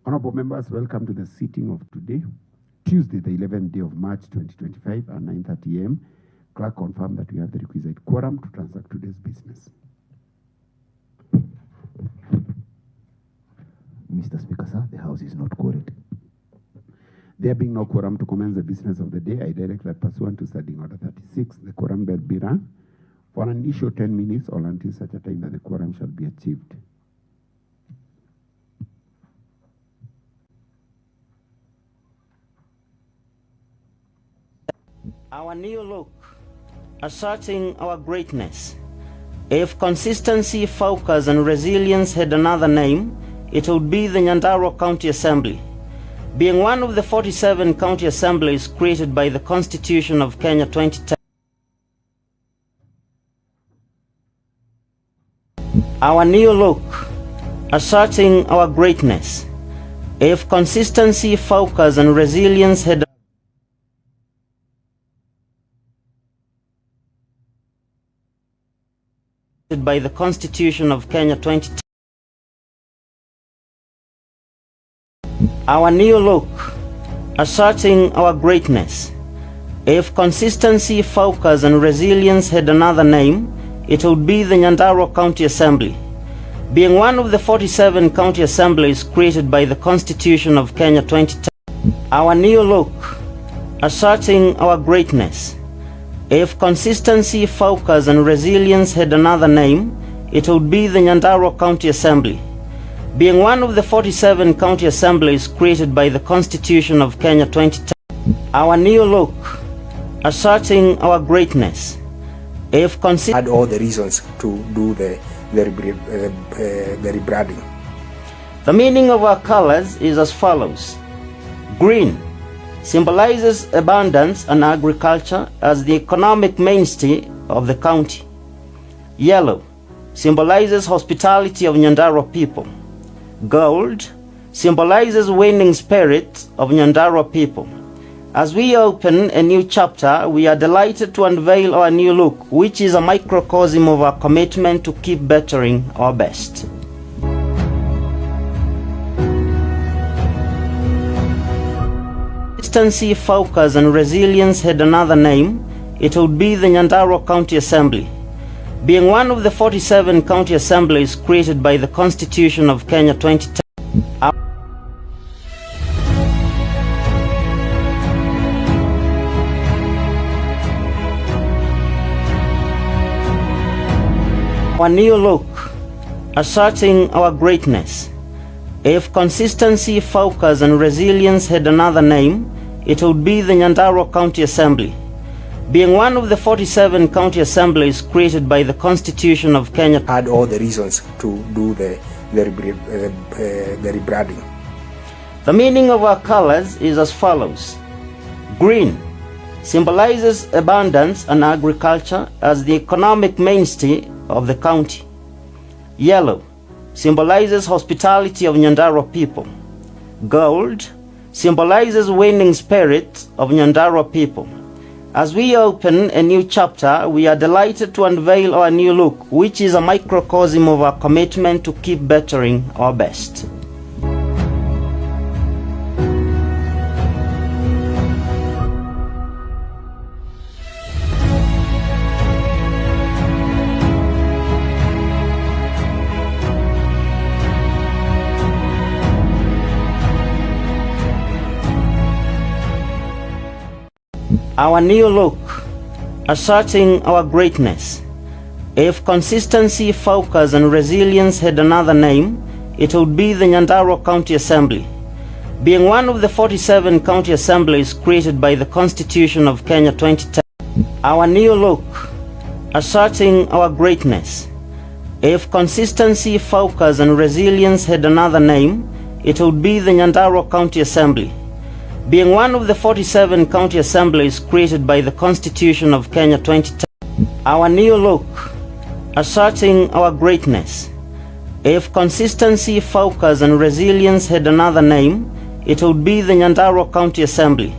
Honorable members, welcome to the sitting of today, Tuesday, the 11th day of March 2025 at 9:30 a.m. Clerk confirmed that we have the requisite quorum to transact today's business. Mr. Speaker, sir, the House is not quorate. There being no quorum to commence the business of the day, I direct that pursuant to Standing Order 36, the quorum bell be rung for an initial 10 minutes or until such a time that the quorum shall be achieved. Our new look, asserting our greatness. If consistency, focus, and resilience had another name, it would be the Nyandarua County Assembly. Being one of the 47 county assemblies created by the Constitution of Kenya 2010. Our new look, asserting our greatness. If consistency, focus, and resilience had by the Constitution of Kenya 2010. Our new look, asserting our greatness. If consistency, focus, and resilience had another name, it would be the Nyandarua County Assembly. Being one of the 47 county assemblies created by the Constitution of Kenya 2010. Our new look, asserting our greatness. If consistency, focus, and resilience had another name, it would be the Nyandarua County Assembly. Being one of the 47 county assemblies created by the Constitution of Kenya 2010. Our new look, asserting our greatness. If had all the reasons to do the rebranding. The meaning of our colors is as follows. Green symbolizes abundance and agriculture as the economic mainstay of the county. Yellow symbolizes hospitality of Nyandarua people. Gold symbolizes winning spirit of Nyandarua people. As we open a new chapter, we are delighted to unveil our new look, which is a microcosm of our commitment to keep bettering our best. Consistency, focus, and resilience had another name, it would be the Nyandarua County Assembly. Being one of the 47 county assemblies created by the Constitution of Kenya 2010. Our new look, asserting our greatness. If consistency, focus, and resilience had another name, it would be the Nyandarua County Assembly. Being one of the 47 county assemblies created by the Constitution of Kenya. Had all the reasons to do the rebranding. The meaning of our colors is as follows. Green symbolizes abundance and agriculture as the economic mainstay of the county. Yellow symbolizes hospitality of Nyandarua people. Gold symbolizes winning spirit of Nyandarua people. As we open a new chapter, we are delighted to unveil our new look, which is a microcosm of our commitment to keep bettering our best. Our new look, asserting our greatness. If consistency, focus, and resilience had another name, it would be the Nyandarua County Assembly. Being one of the 47 county assemblies created by the Constitution of Kenya 2010. Our new look, asserting our greatness. If consistency, focus, and resilience had another name, it would be the Nyandarua County Assembly. Being one of the 47 county assemblies created by the Constitution of Kenya 2010. Our new look, asserting our greatness. If consistency, focus, and resilience had another name, it would be the Nyandarua County Assembly.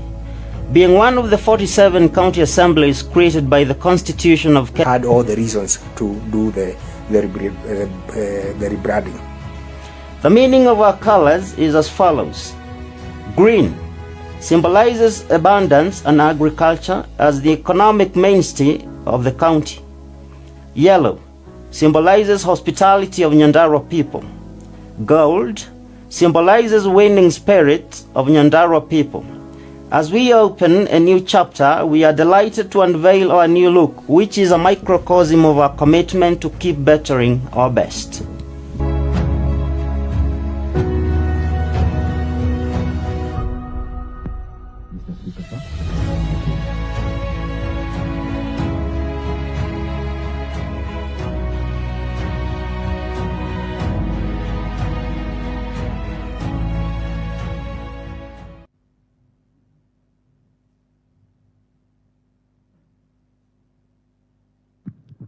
Being one of the 47 county assemblies created by the Constitution of Kenya. Had all the reasons to do the rebranding. The meaning of our colors is as follows. Green symbolizes abundance and agriculture as the economic mainstay of the county. Yellow symbolizes hospitality of Nyandarua people. Gold symbolizes winning spirit of Nyandarua people. As we open a new chapter, we are delighted to unveil our new look, which is a microcosm of our commitment to keep bettering our best. Mr. Speaker, sir.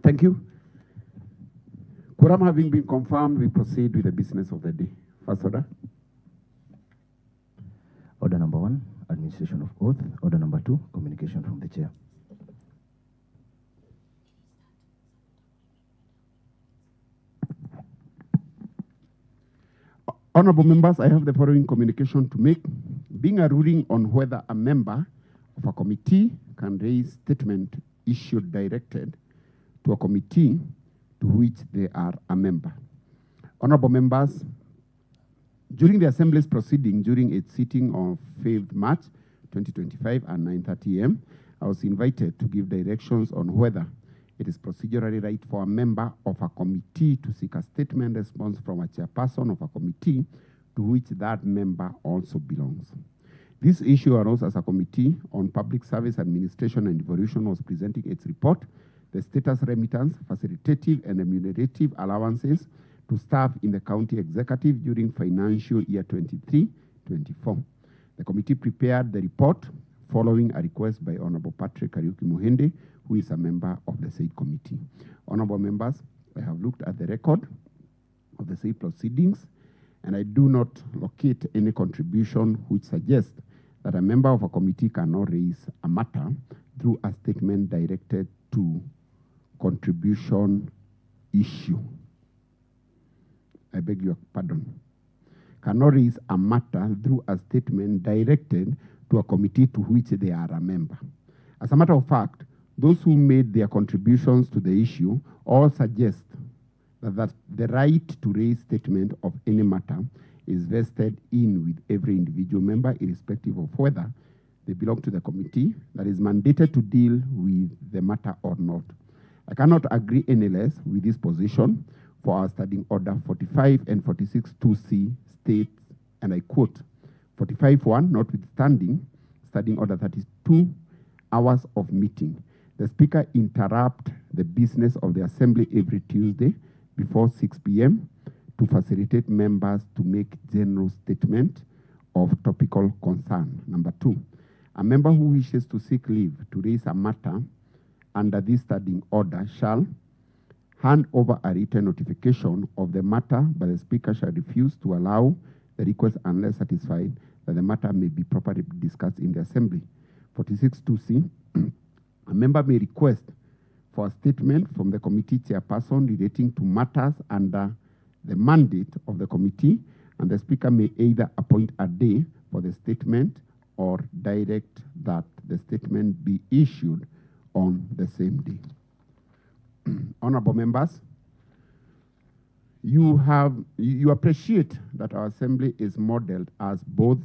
Thank you. Quorum having been confirmed, we proceed with the business of the day. First order. Order number 1, administration of oath. Order number 2, communication from the chair. Honorable members, I have the following communication to make. Being a ruling on whether a member of a committee can raise statement issued directed to a committee to which they are a member. Honorable members, during the Assembly's proceeding during its sitting of 5th March 2025 at 9:30 a.m., I was invited to give directions on whether it is procedurally right for a member of a committee to seek a statement response from a chairperson of a committee to which that member also belongs. This issue arose as a committee on public service administration and devolution was presenting its report, the status remittance, facilitative and remunerative allowances to staff in the county executive during financial year 23-24. The committee prepared the report following a request by Honorable Patrick Kariuki Muhende, who is a member of the said committee. Honorable members, I have looked at the record of the said proceedings, and I do not locate any contribution which suggests that a member of a committee cannot raise a matter through a statement directed to contribution issue. I beg your pardon. Cannot raise a matter through a statement directed to a committee to which they are a member. As a matter of fact, those who made their contributions to the issue all suggest that the right to raise statement of any matter is vested in with every individual member, irrespective of whether they belong to the committee that is mandated to deal with the matter or not. I cannot agree any less with this position, for our Standing Order 45 and 46(2)(c) states, and I quote, 45(1), notwithstanding Standing Order 32 hours of meeting, the Speaker interrupt the business of the Assembly every Tuesday before 6 p.m. to facilitate members to make general statement of topical concern. Number 2, a member who wishes to seek leave to raise a matter under this standing order shall hand over a written notification of the matter, but the Speaker shall refuse to allow the request unless satisfied that the matter may be properly discussed in the Assembly. 46(2)(c), a member may request for a statement from the committee chairperson relating to matters under the mandate of the committee, and the Speaker may either appoint a day for the statement or direct that the statement be issued on the same day. Honorable members, you appreciate that our assembly is modeled as both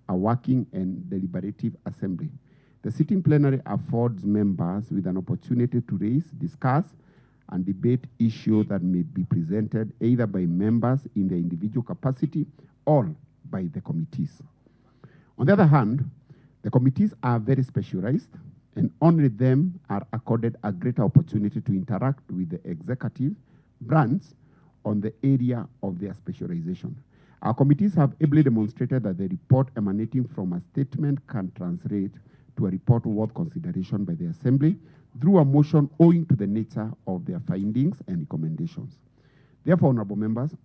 a working and deliberative assembly. The sitting plenary affords members with an opportunity to raise, discuss, and debate issues that may be presented either by members in their individual capacity or by the committees. On the other hand, the committees are very specialized, and only them are accorded a greater opportunity to interact with the executive branch on the area of their specialization. Our committees have ably demonstrated that the report emanating from a statement can translate to a report worth consideration by the Assembly through a motion owing to the nature of their findings and recommendations. Therefore, honorable members,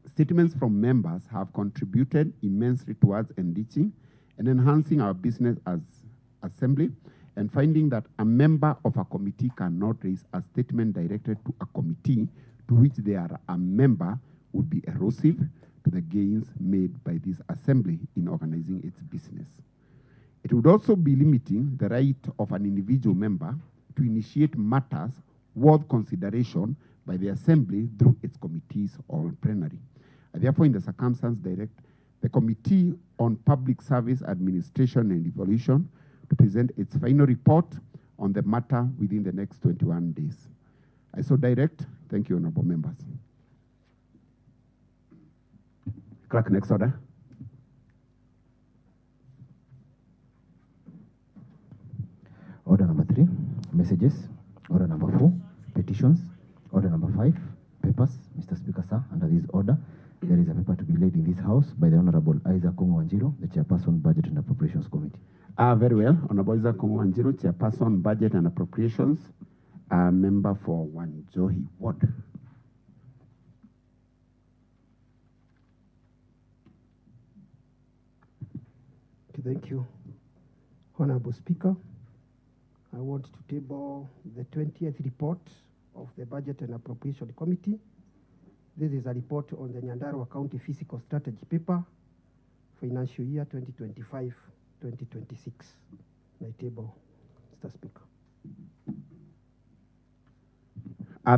statements from members have contributed immensely towards enriching and enhancing our business as Assembly, and finding that a member of a committee cannot raise a statement directed to a committee to which they are a member would be erosive to the gains made by this assembly in organizing its business. It would also be limiting the right of an individual member to initiate matters worth consideration by the assembly through its committees or plenary. I therefore, in the circumstance, direct the Committee on Public Service Administration and Evaluation to present its final report on the matter within the next 21 days. I so direct. Thank you, honorable members. Clerk, next order. Order number 3, messages. Order number 4, petitions. Order number 5, papers. Mr. Speaker, sir, under this order, there is a paper to be laid in this House by the Honorable Isaac Wanjiru, the Chairperson, Budget and Appropriations Committee. Very well. Honorable Isaac Wanjiru, Chairperson, Budget and Appropriations, member for Wanjohi Ward. Thank you, Honorable Speaker. I want to table the 20th report of the Budget and Appropriation Committee. This is a report on the Nyandarua County Fiscal Strategy Paper, financial year 2025-2026. My table, Mr. Speaker.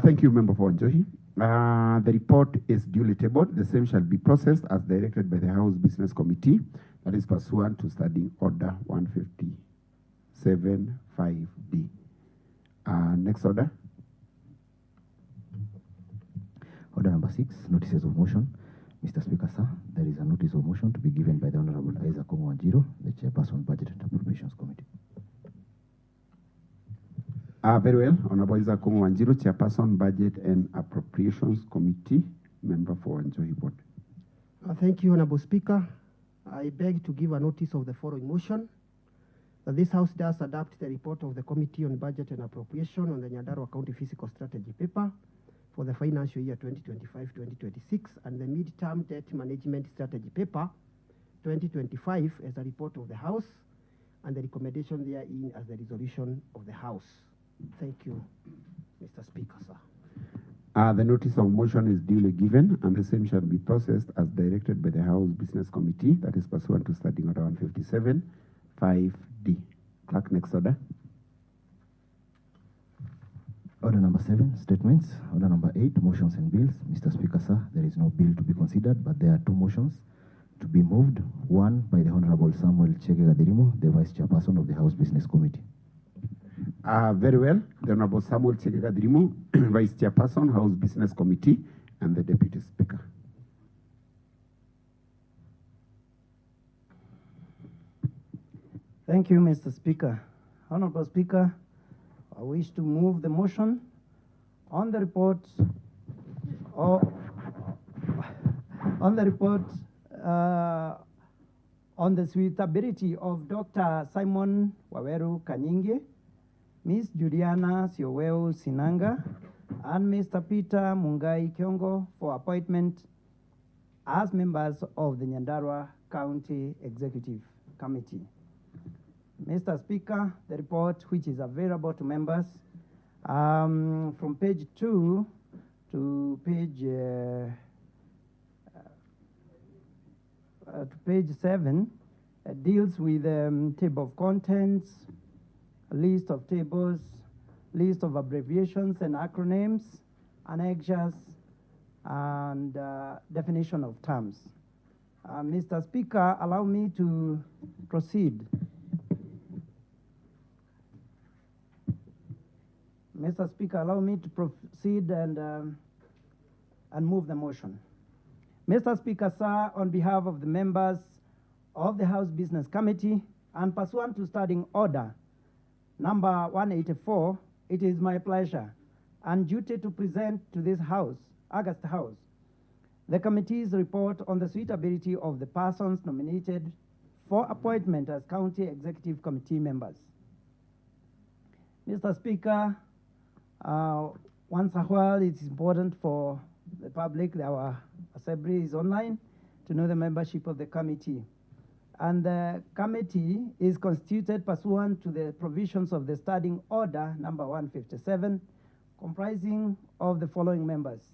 Thank you, Member for Wanjohi. The report is duly tabled. The same shall be processed as directed by the House Business Committee, that is pursuant to Standing Order 157(5)D. Next order. Order number 6, notices of motion. Mr. Speaker, sir, there is a notice of motion to be given by the Honorable Isaac Wanjiru, the Chairperson, Budget and Appropriations Committee. Very well. Honorable Isaac Wanjiru, Chairperson, Budget and Appropriations Committee, member for Wanjohi Board. Thank you, Honorable Speaker. I beg to give a notice of the following motion, that this House does adopt the report of the Committee on Budget and Appropriation on the Nyandarua County Fiscal Strategy Paper for the financial year 2025-2026 and the Mid-Term Debt Management Strategy Paper 2025 as a report of the House and the recommendation therein as the resolution of the House. Thank you, Mr. Speaker, sir. The notice of motion is duly given and the same shall be processed as directed by the House Business Committee, that is pursuant to Standing Order 157(5)D. Clerk, next order. Order number 7, statements. Order number 8, motions and bills. Mr. Speaker, sir, there is no bill to be considered, but there are 2 motions to be moved. One by the Honorable Samuel Chege-Gadirimo, the Vice Chairperson of the House Business Committee. Very well. The Honorable Samuel Chege-Gadirimo, Vice Chairperson, House Business Committee, and the Deputy Speaker. Thank you, Mr. Speaker. Honorable Speaker, I wish to move the motion on the report on the suitability of Dr. Simon Waweru Kanyinge, Ms. Juliana Sioweu Sinanga, and Mr. Peter Mungai Kiongo for appointment as members of the Nyandarua County Executive Committee. Mr. Speaker, the report which is available to members from page 2 to page 7 deals with table of contents, a list of tables, list of abbreviations and acronyms, annexures, and definition of terms. Mr. Speaker, allow me to proceed. Mr. Speaker, allow me to proceed and move the motion. Mr. Speaker, sir, on behalf of the members of the House Business Committee and pursuant to Standing Order number 184, it is my pleasure and duty to present to this House, August House, the committee's report on the suitability of the persons nominated for appointment as County Executive Committee members. Mr. Speaker, once a while it's important for the public, our assembly is online, to know the membership of the committee. And the committee is constituted pursuant to the provisions of the Standing Order number 157, comprising of the following members.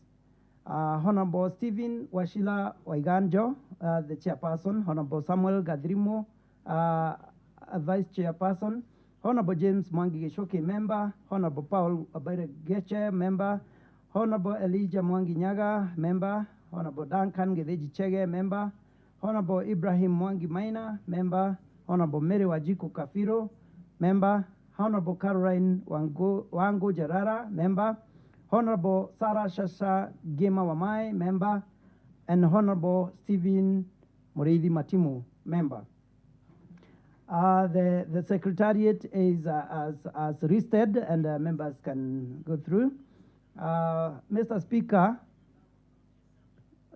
Honorable Stephen Washila Waiganjo, the chairperson, Honorable Samuel Gadrimo, vice chairperson, Honorable James Mwangi Geshoke, member, Honorable Paul Abere Geche, member, Honorable Elijah Mwangi Nyaga, member, Honorable Duncan Gedeji Chege, member, Honorable Ibrahim Mwangi Maina, member, Honorable Mary Wajiku Kafiro, member, Honorable Caroline Wango Jarara, member, Honorable Sarah Shasha Gema Wamai, member, and Honorable Stephen Muridi Matimu, member. The Secretariat is as listed, and members can go through. Mr. Speaker,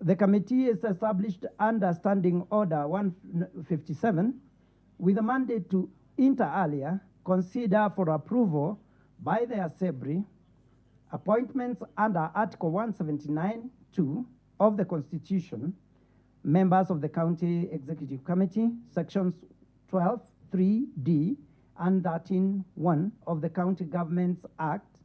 the committee is established under Standing Order 157 with a mandate to inter alia consider for approval by the Assembly appointments under Article 179(2) of the Constitution, members of the County Executive Committee, Sections 12(3)(d) and 13(1) of the County Governments Act,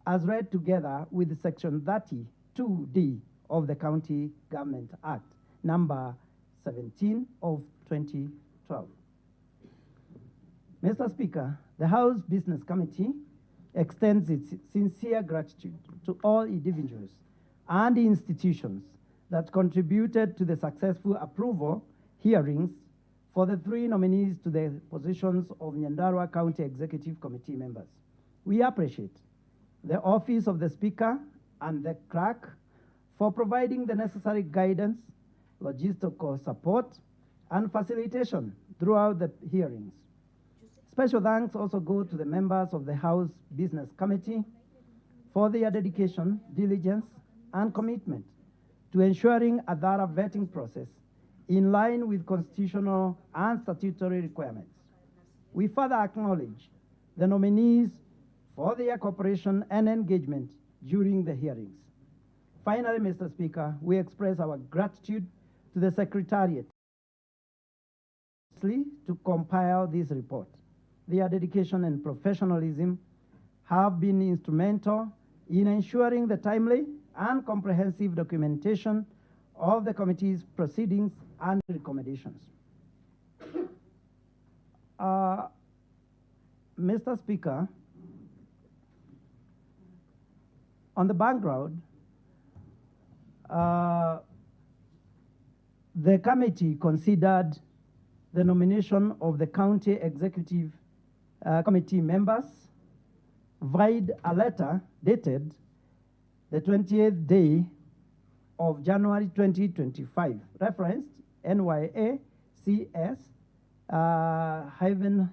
as read together with Section 32(d) of the County Government Act, number 17 of 2012. Mr. Speaker, the House Business Committee extends its sincere gratitude to all individuals and institutions that contributed to the successful approval hearings for the 3 nominees to the positions of Nyandarua County Executive Committee members. We appreciate the Office of the Speaker and the Clerk for providing the necessary guidance, logistical support, and facilitation throughout the hearings. Special thanks also go to the members of the House Business Committee for their dedication, diligence, and commitment to ensuring a thorough vetting process in line with constitutional and statutory requirements. We further acknowledge the nominees for their cooperation and engagement during the hearings. Finally, Mr. Speaker, we express our gratitude to the Secretariat to compile this report. Their dedication and professionalism have been instrumental in ensuring the timely and comprehensive documentation of the committee's proceedings and recommendations. Mr. Speaker, on the background, the committee considered the nomination of the County Executive Committee members via a letter dated the 20th day of January 2025, referenced NYA CS -HOPS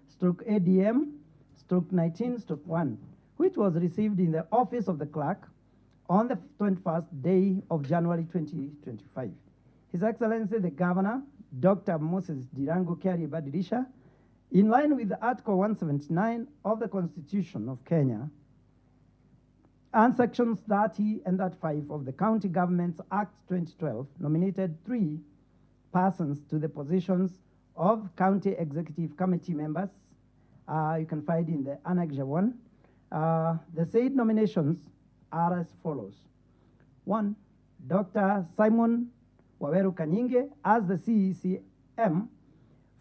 stroke ADM stroke 19/1, which was received in the office of the clerk on the 21st day of January 2025. His Excellency the Governor, Dr. Moses Dirango Kiari Badirisha, in line with Article 179 of the Constitution of Kenya and Sections 30 and 35 of the County Governments Act 2012, nominated 3 persons to the positions of County Executive Committee members. You can find in the Annex 1. The said nominations are as follows. 1, Dr. Simon Waweru Kanyinge as the CECM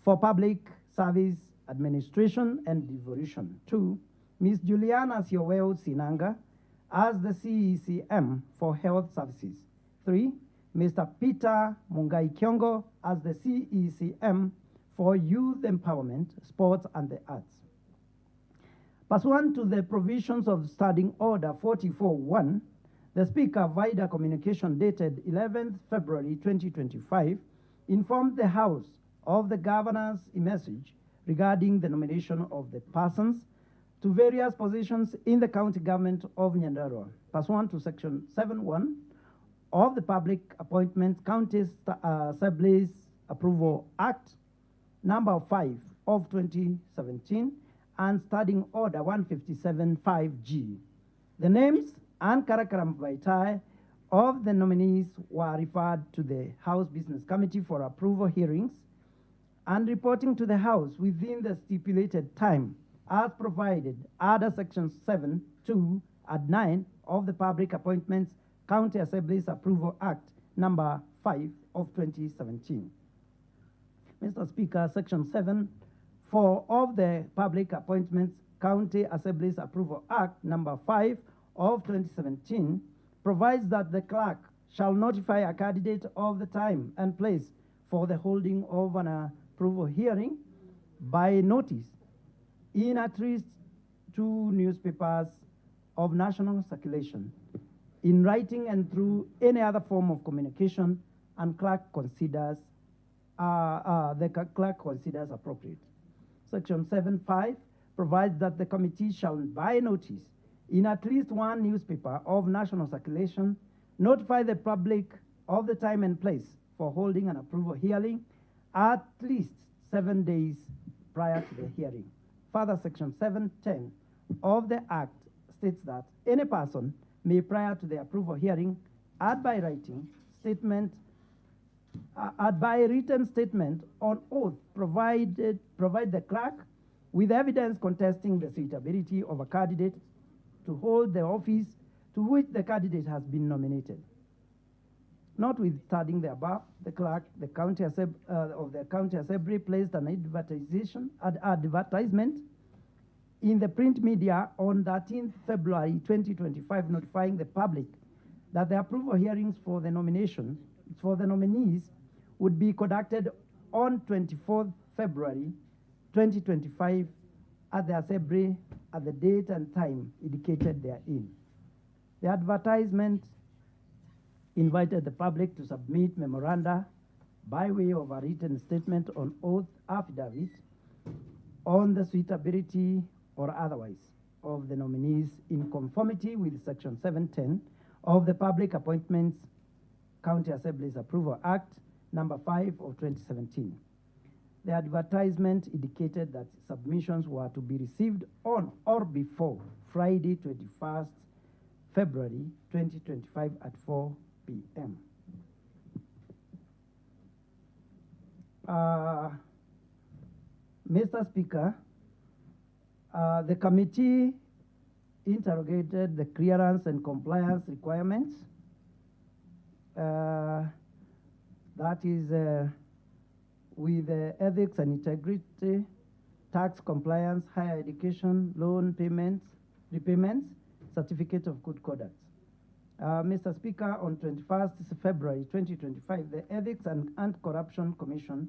for Public Service Administration and Devolution. 2, Ms. Juliana Sioweo Sinanga as the CECM for Health Services. 3, Mr. Peter Mungai Kiongo as the CECM for Youth Empowerment, Sports and the Arts. Pursuant to the provisions of Standing Order 44.1, the Speaker, via a communication dated 11th February 2025, informed the House of the Governor's message regarding the nomination of the persons to various positions in the county government of Nyandarua, pursuant to Section 7.1 of the Public Appointments County Assemblies Approval Act, number 5 of 2017, and Standing Order 157.5G. The names and curriculum vitae of the nominees were referred to the House Business Committee for approval hearings and reporting to the House within the stipulated time as provided under Section 7.2 at 9 of the Public Appointments County Assemblies Approval Act number 5 of 2017. Mr. Speaker, Section 7(4) of the Public Appointments County Assemblies Approval Act number 5 of 2017 provides that the clerk shall notify a candidate of the time and place for the holding of an approval hearing by notice in at least 2 newspapers of national circulation, in writing and through any other form of communication, and clerk considers appropriate. Section 7(5) provides that the committee shall, by notice, in at least 1 newspaper of national circulation, notify the public of the time and place for holding an approval hearing at least 7 days prior to the hearing. Further, Section 7(10) of the Act states that any person may, prior to the approval hearing, add by written statement on oath, provide the clerk with evidence contesting the suitability of a candidate to hold the office to which the candidate has been nominated. Notwithstanding the above, the clerk of the County Assembly placed an advertisement in the print media on 13th February 2025, notifying the public that the approval hearings for the nominees would be conducted on 24th February 2025 at the Assembly at the date and time indicated therein. The advertisement invited the public to submit memoranda by way of a written statement on oath affidavit on the suitability or otherwise of the nominees in conformity with Section 7(10) of the Public Appointments County Assemblies Approval Act number 5 of 2017. The advertisement indicated that submissions were to be received on or before Friday, 21st February 2025 at 4 p.m. Mr. Speaker, the committee interrogated the clearance and compliance requirements. That is with ethics and integrity, tax compliance, higher education, loan payments, repayments, certificate of good conduct. Mr. Speaker, on 21st February 2025, the Ethics and Anti-Corruption Commission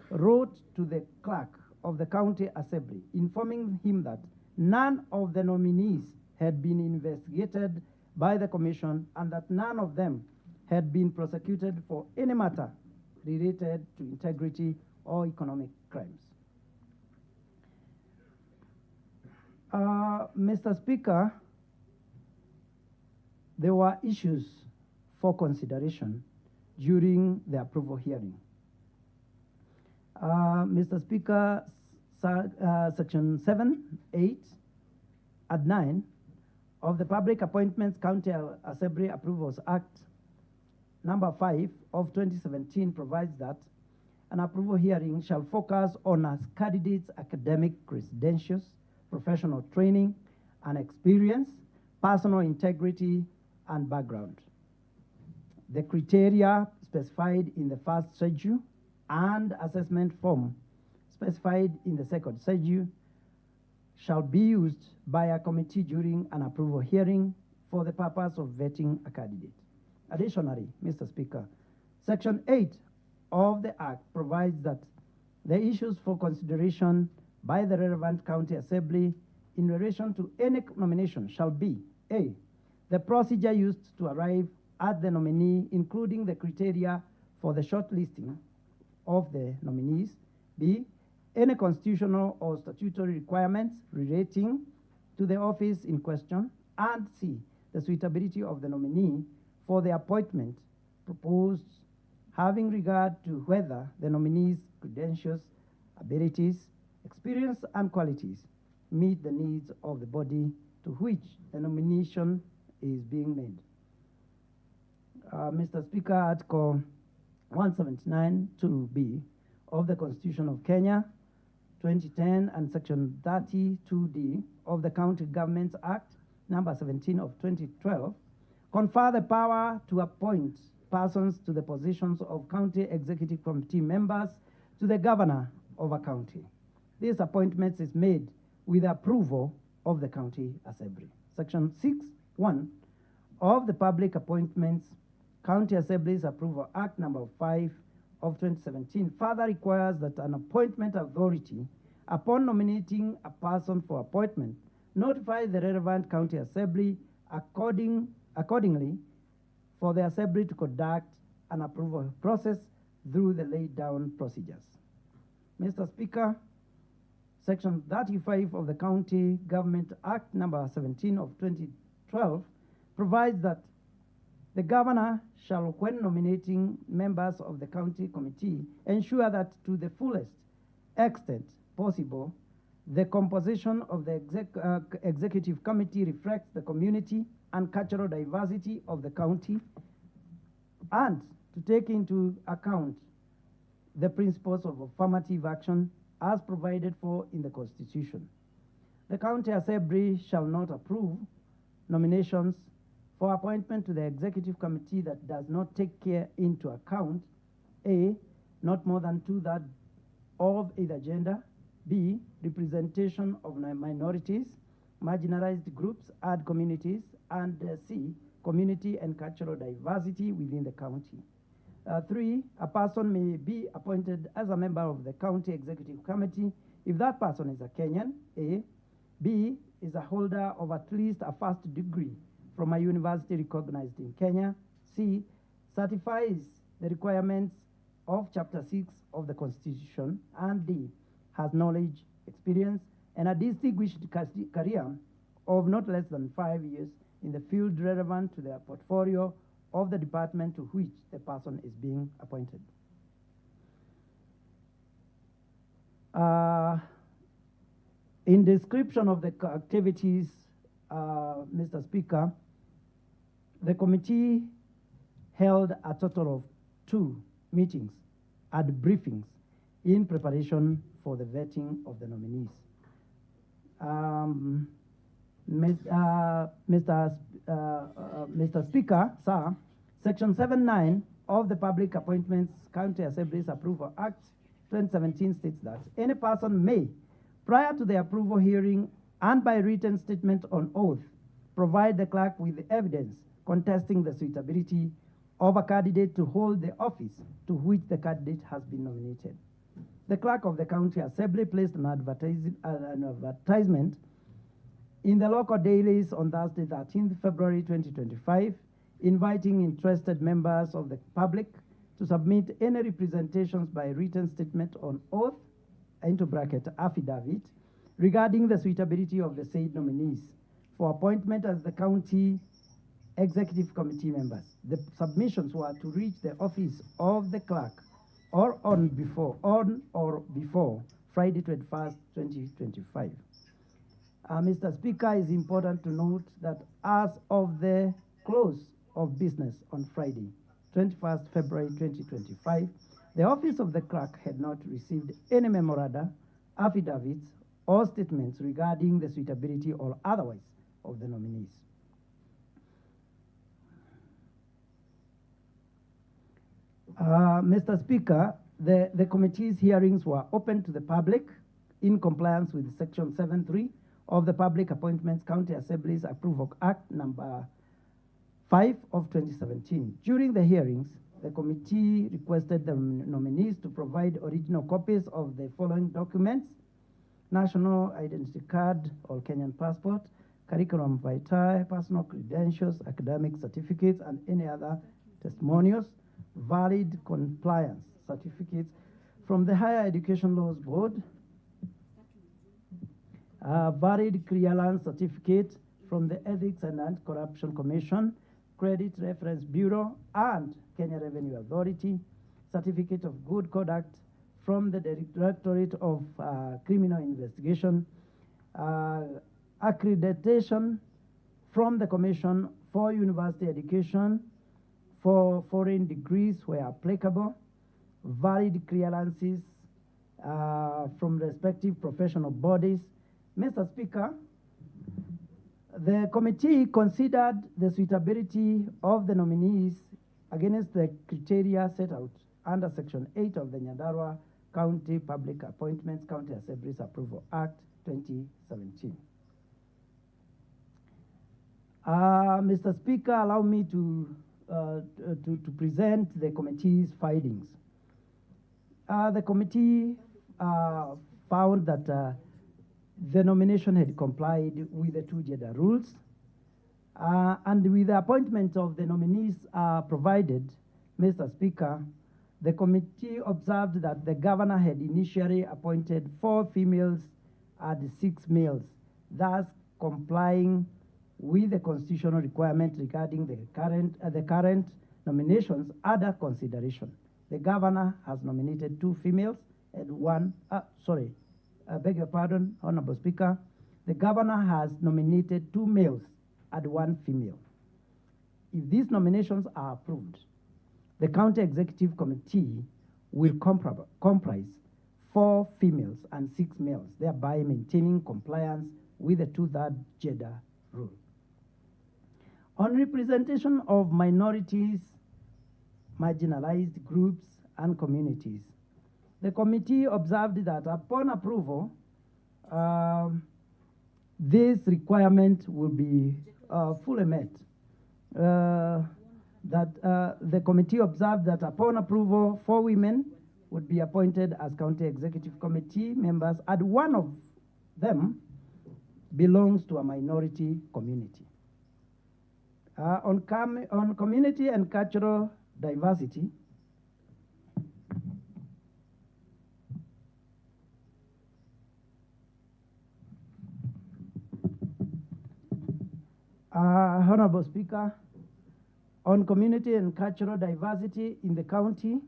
wrote to the clerk of the County Assembly, informing him that none of the nominees had been investigated by the Commission and that none of them had been prosecuted for any matter related to integrity or economic crimes. Mr. Speaker, there were issues for consideration during the approval hearing. Mr. Speaker, Section 7, 8, and 9 of the Public Appointments County Assembly Approvals Act number 5 of 2017 provides that an approval hearing shall focus on a candidate's academic credentials, professional training and experience, personal integrity, and background. The criteria specified in the first schedule and assessment form specified in the second schedule shall be used by a committee during an approval hearing for the purpose of vetting a candidate. Additionally, Mr. Speaker, Section 8 of the Act provides that the issues for consideration by the relevant county assembly in relation to any nomination shall be A, the procedure used to arrive at the nominee, including the criteria for the shortlisting of the nominees, B, any constitutional or statutory requirements relating to the office in question, and C, the suitability of the nominee for the appointment proposed, having regard to whether the nominee's credentials, abilities, experience, and qualities meet the needs of the body to which the nomination is being made. Mr. Speaker, Article 179 2B of the Constitution of Kenya 2010 and Section 32D of the County Governments Act number 17 of 2012, confer the power to appoint persons to the positions of county executive committee members to the governor of a county. This appointment is made with approval of the county assembly. Section 6(1) of the Public Appointments County Assemblies Approval Act number 5 of 2017 further requires that an appointment authority, upon nominating a person for appointment, notify the relevant county assembly accordingly for the assembly to conduct an approval process through the laid down procedures. Mr. Speaker, Section 35 of the County Government Act number 17 of 2012 provides that the governor shall, when nominating members of the county committee, ensure that to the fullest extent possible, the composition of the executive committee reflects the community and cultural diversity of the county, and to take into account the principles of affirmative action as provided for in the Constitution. The county assembly shall not approve nominations for appointment to the executive committee that does not take care into account: A, not more than 2/3 of either gender; B, representation of minorities, marginalized groups and communities; and C, community and cultural diversity within the county. 3, a person may be appointed as a member of the county executive committee if that person is a Kenyan; A, B, is a holder of at least a first degree from a university recognized in Kenya; C, certifies the requirements of Chapter 6 of the Constitution; and D, has knowledge, experience, and a distinguished career of not less than 5 years in the field relevant to the portfolio of the department to which the person is being appointed. In description of the activities, Mr. Speaker, the committee held a total of 2 meetings and briefings in preparation for the vetting of the nominees. Mr. Speaker, sir, Section 7(9) of the Public Appointments County Assemblies Approval Act 2017 states that any person may, prior to the approval hearing and by written statement on oath, provide the clerk with evidence contesting the suitability of a candidate to hold the office to which the candidate has been nominated. The clerk of the county assembly placed an advertisement in the local dailies on Thursday, 13th February 2025, inviting interested members of the public to submit any representations by written statement on oath, into bracket affidavit, regarding the suitability of the said nominees for appointment as the county executive committee members. The submissions were to reach the office of the clerk on or before Friday 21st, 2025. Mr. Speaker, it's important to note that as of the close of business on Friday, 21st February 2025, the office of the clerk had not received any memoranda, affidavits, or statements regarding the suitability or otherwise of the nominees. Mr. Speaker, the committee's hearings were open to the public in compliance with Section 7(3) of the Public Appointments County Assemblies Approval Act number 5 of 2017. During the hearings, the committee requested the nominees to provide original copies of the following documents: national identity card or Kenyan passport, curriculum vitae, personal credentials, academic certificates, and any other testimonials, valid compliance certificates from the Higher Education Laws Board, valid clearance certificate from the Ethics and Anti-Corruption Commission, Credit Reference Bureau, and Kenya Revenue Authority, certificate of good conduct from the Directorate of Criminal Investigation, accreditation from the Commission for University Education for foreign degrees where applicable, valid clearances from respective professional bodies. Mr. Speaker, The committee considered the suitability of the nominees against the criteria set out under Section 8 of the Nyandarua County Public Appointments County Assemblies Approval Act 2017. Mr. Speaker, allow me to present the committee's findings. The committee found that the nomination had complied with the two gender rules, and with the appointment of the nominees provided, Mr. Speaker, the committee observed that the governor had initially appointed 4 females and 6 males, thus complying with the constitutional requirement regarding the current nominations under consideration. The governor has nominated 2 females and 1, I beg your pardon, Honorable Speaker. The governor has nominated 2 males and 1 female. If these nominations are approved, the County Executive Committee will comprise 4 females and 6 males, thereby maintaining compliance with the 2/3 gender rule. On representation of minorities, marginalized groups, and communities, the committee observed that upon approval, this requirement will be fully met. The committee observed that upon approval, 4 women would be appointed as County Executive Committee members, and 1 of them belongs to a minority community. On community and cultural diversity, Honorable Speaker, on community and cultural diversity in the county,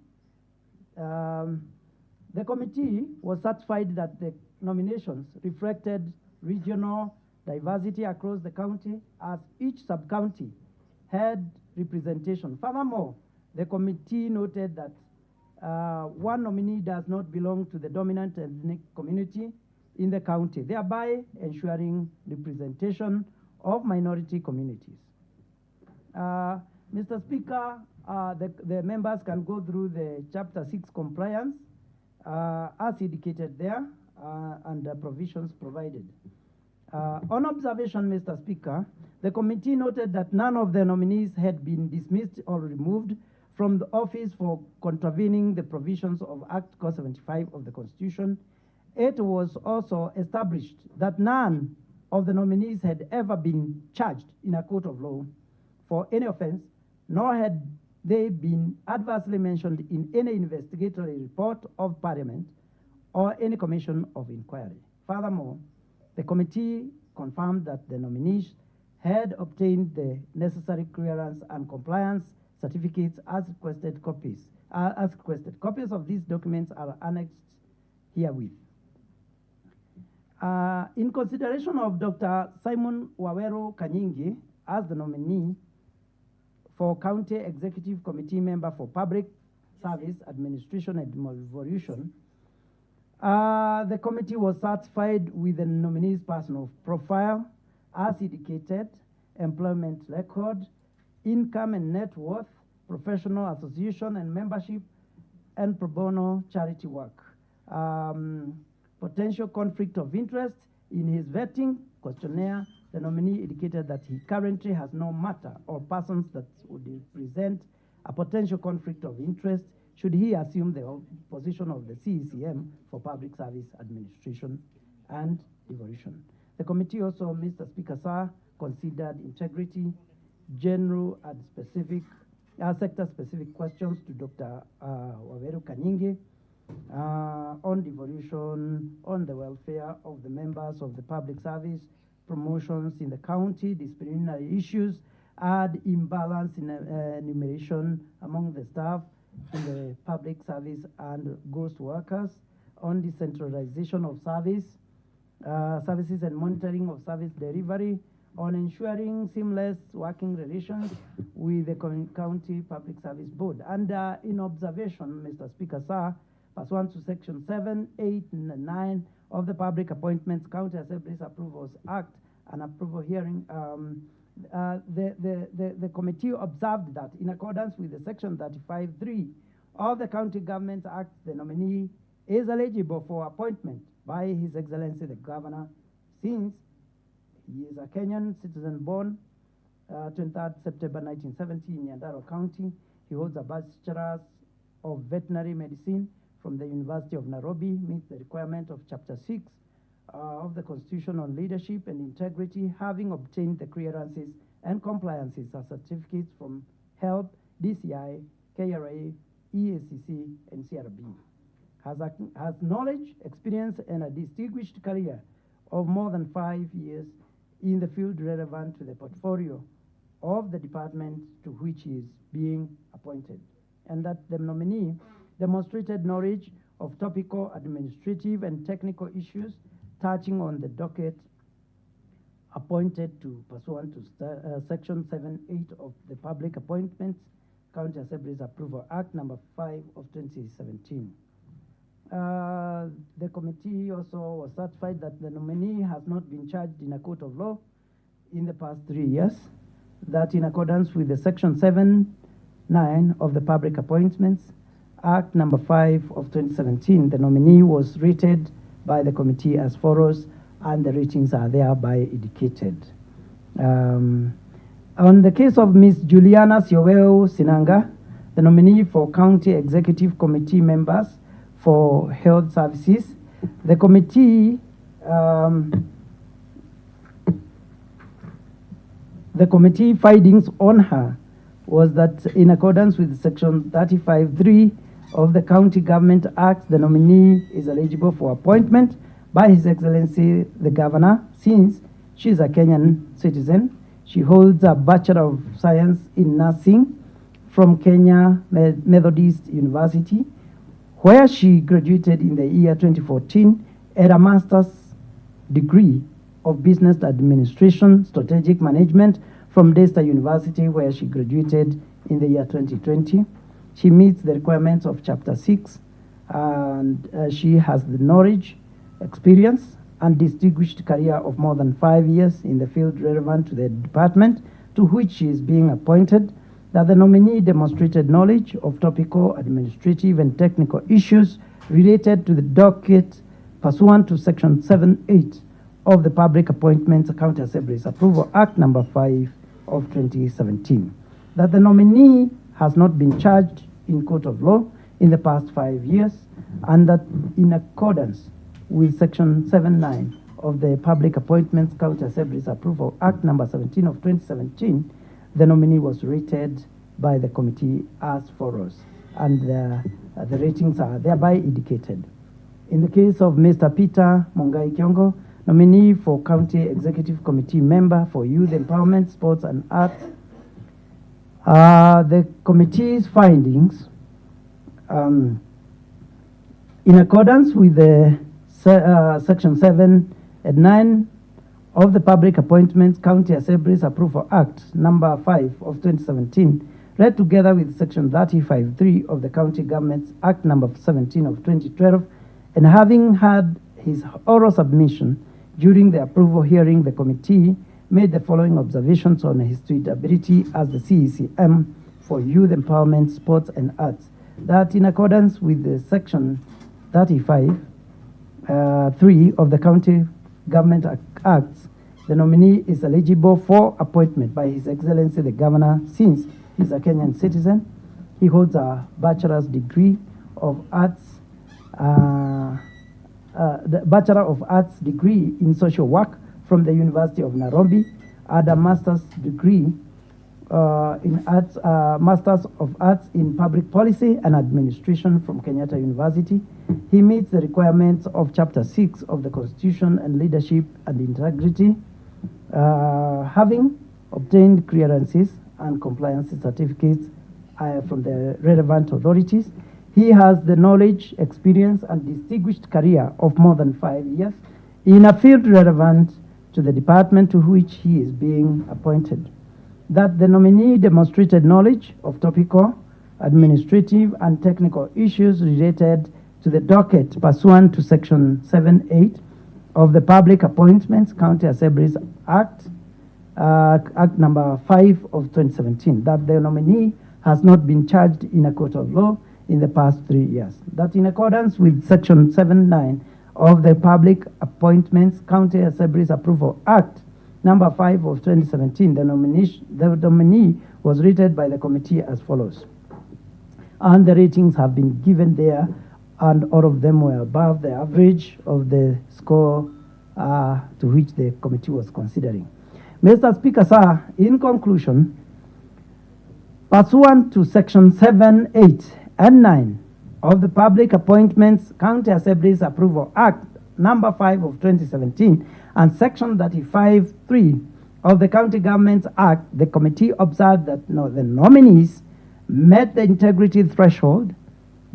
the committee was satisfied that the nominations reflected regional diversity across the county, as each sub-county had representation. Furthermore, the committee noted that 1 nominee does not belong to the dominant ethnic community in the county, thereby ensuring representation of minority communities. Mr. Speaker, the members can go through the Chapter 6 compliance as indicated there and the provisions provided. On observation, Mr. Speaker, the committee noted that none of the nominees had been dismissed or removed from the office for contravening the provisions of Act 75 of the Constitution. It was also established that none of the nominees had ever been charged in a court of law for any offense, nor had they been adversely mentioned in any investigatory report of Parliament or any commission of inquiry. Furthermore, the committee confirmed that the nominees had obtained the necessary clearance and compliance certificates as requested. Copies of these documents are annexed herewith. In consideration of Dr. Simon Waweru Kanyingi as the nominee for County Executive Committee member for Public Service Administration and Devolution, the committee was satisfied with the nominee's personal profile as indicated, employment record, income and net worth, professional association and membership, and pro bono charity work. Potential conflict of interest. In his vetting questionnaire, the nominee indicated that he currently has no matter or persons that would present a potential conflict of interest should he assume the position of the CECM for Public Service Administration and Devolution. The committee also, Mr. Speaker, sir, considered integrity, general and specific, sector-specific questions to Dr. Waweru Kanyingi, on devolution, on the welfare of the members of the public service, promotions in the county, disciplinary issues, add imbalance in enumeration among the staff in the public service and ghost workers, on decentralization of services and monitoring of service delivery, on ensuring seamless working relations with the County Public Service Board. And in observation, Mr. Speaker, sir, pursuant to Section 7, 8, and 9 of the Public Appointments County Assemblies Approvals Act and approval hearing, the committee observed that in accordance with the section 35(3) of the County Government Act, the nominee is eligible for appointment by His Excellency the Governor, since he is a Kenyan citizen born 23rd September 1970 in Nyandarua County. He holds a Bachelor's of Veterinary Medicine from the University of Nairobi, meets the requirement of Chapter 6 of the Constitution on Leadership and Integrity, having obtained the clearances and compliances as certificates from HELP, DCI, KRA, EACC, and CRB. Has knowledge, experience, and a distinguished career of more than 5 years in the field relevant to the portfolio of the department to which he is being appointed, and that the nominee demonstrated knowledge of topical, administrative, and technical issues touching on the docket appointed to pursuant to Section 7(8) of the Public Appointments County Assembly's Approval Act number 5 of 2017. The committee also was satisfied that the nominee has not been charged in a court of law in the past 3 years, that in accordance with the Section 7(9) of the Public Appointments Act number 5 of 2017, the nominee was rated by the committee as follows, and the ratings are thereby indicated. On the case of Ms. Juliana Sioweo Sinanga, the nominee for County Executive Committee members for Health Services, the committee findings on her was that in accordance with Section 35(3) of the County Government Act, the nominee is eligible for appointment by His Excellency the Governor, since she is a Kenyan citizen. She holds a Bachelor of Science in Nursing from Kenya Methodist University, where she graduated in the year 2014, and a master's degree of Business Administration, Strategic Management from Daystar University, where she graduated in the year 2020. She meets the requirements of Chapter 6, and she has the knowledge, experience, and distinguished career of more than 5 years in the field relevant to the department to which she is being appointed, that the nominee demonstrated knowledge of topical, administrative, and technical issues related to the docket pursuant to Section 7(8) of the Public Appointments County Assembly's Approval Act number 5 of 2017, that the nominee has not been charged in court of law in the past 5 years, and that in accordance with Section 7(9) of the Public Appointments County Assembly's Approval Act number 17 of 2017, the nominee was rated by the committee as follows, and the ratings are thereby indicated. In the case of Mr. Peter Mongai Kiongo, nominee for County Executive Committee member for Youth Empowerment, Sports and Arts, the committee's findings, in accordance with the Section 7 and 9 of the Public Appointments County Assembly's Approval Act number 5 of 2017, read together with Section 35(3) of the County Government Act number 17 of 2012, and having had his oral submission during the approval hearing, the committee made the following observations on his suitability as the CECM for Youth Empowerment, Sports and Arts, that in accordance with the Section 35(3) of the County Government Acts, the nominee is eligible for appointment by His Excellency the Governor, since he is a Kenyan citizen. He holds a Bachelor's degree of Arts, the Bachelor of Arts degree in Social Work from the University of Nairobi, and a Master's degree in Arts, Masters of Arts in Public Policy and Administration from Kenyatta University. He meets the requirements of Chapter 6 of the Constitution and Leadership and Integrity, having obtained clearances and compliance certificates from the relevant authorities. He has the knowledge, experience, and distinguished career of more than 5 years in a field relevant to the department to which he is being appointed. That the nominee demonstrated knowledge of topical, administrative, and technical issues related to the docket pursuant to Section 7(8) of the Public Appointments County Assemblies Act, Act number 5 of 2017, that the nominee has not been charged in a court of law in the past 3 years. That in accordance with Section 7(9) of the Public Appointments County Assemblies Approval Act, number 5 of 2017, the nominee was rated by the committee as follows. And the ratings have been given there, and all of them were above the average of the score to which the committee was considering. Mr. Speaker, sir, in conclusion, pursuant to Section 7, 8, and 9 of the Public Appointments County Assemblies Approval Act, number 5 of 2017, and Section 35(3) of the County Governments Act, the committee observed that the nominees met the integrity threshold,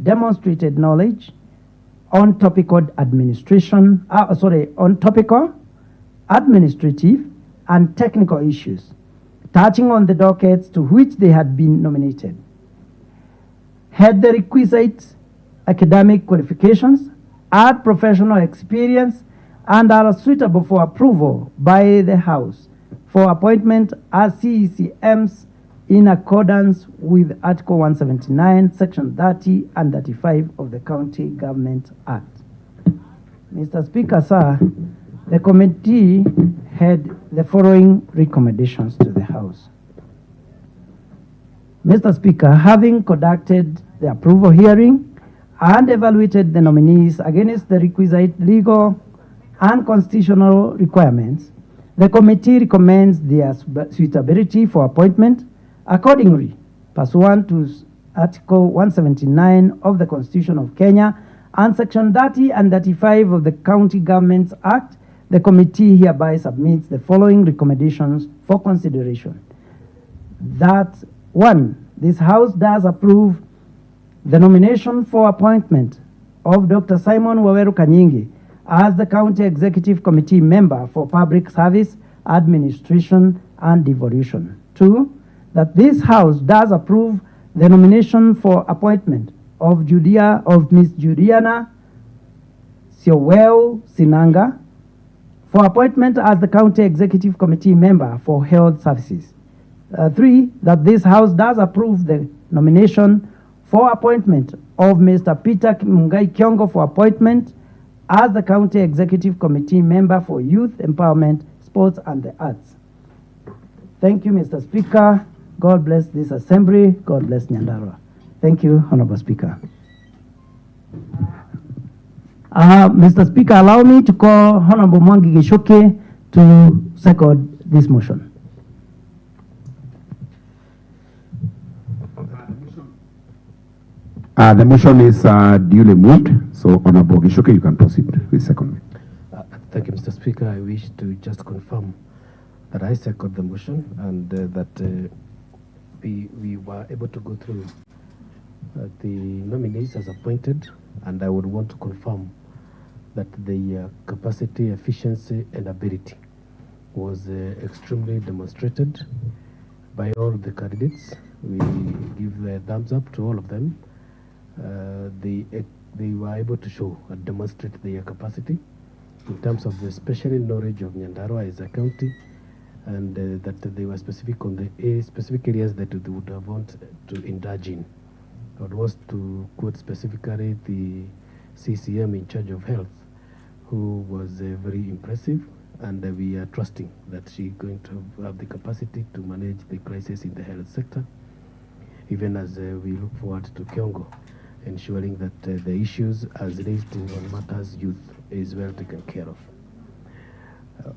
demonstrated knowledge on topical administrative and technical issues touching on the dockets to which they had been nominated, had the requisite academic qualifications, had professional experience, and are suitable for approval by the House for appointment as CECMs in accordance with Article 179, Section 30 and 35 of the County Government Act. Mr. Speaker, sir, the committee had the following recommendations to the House. Mr. Speaker, having conducted the approval hearing and evaluated the nominees against the requisite legal and constitutional requirements, the committee recommends their suitability for appointment. Accordingly, pursuant to Article 179 of the Constitution of Kenya and Section 30 and 35 of the County Governments Act, the committee hereby submits the following recommendations for consideration. That 1, this House does approve the nomination for appointment of Dr. Simon Waweru Kanyingi as the County Executive Committee member for Public Service, Administration, and Devolution. 2, that this House does approve the nomination for appointment of Ms. Juliana Siowel Sinanga for appointment as the County Executive Committee member for Health Services. 3, that this House does approve the nomination for appointment of Mr. Peter Mungai Kiongo for appointment as the County Executive Committee member for Youth Empowerment, Sports and the Arts. Thank you, Mr. Speaker. God bless this assembly. God bless Nyandarua. Thank you, Honorable Speaker. Mr. Speaker, allow me to call Honorable Mwangi Gishoke to second this motion. The motion is duly moved, so Honorable Gishoke, you can proceed with second. Thank you, Mr. Speaker. I wish to just confirm that I second the motion and that we were able to go through the nominees as appointed, and I would want to confirm that the capacity, efficiency, and ability was extremely demonstrated by all the candidates. We give the thumbs up to all of them. They were able to show and demonstrate their capacity in terms of the special knowledge of Nyandarua as a county, and that they were specific on the specific areas that they would have wanted to indulge in. I would want to quote specifically the CCM in charge of health, who was very impressive, and we are trusting that she's going to have the capacity to manage the crisis in the health sector, even as we look forward to Kiongo, ensuring that the issues as raised on matters youth is well taken care of.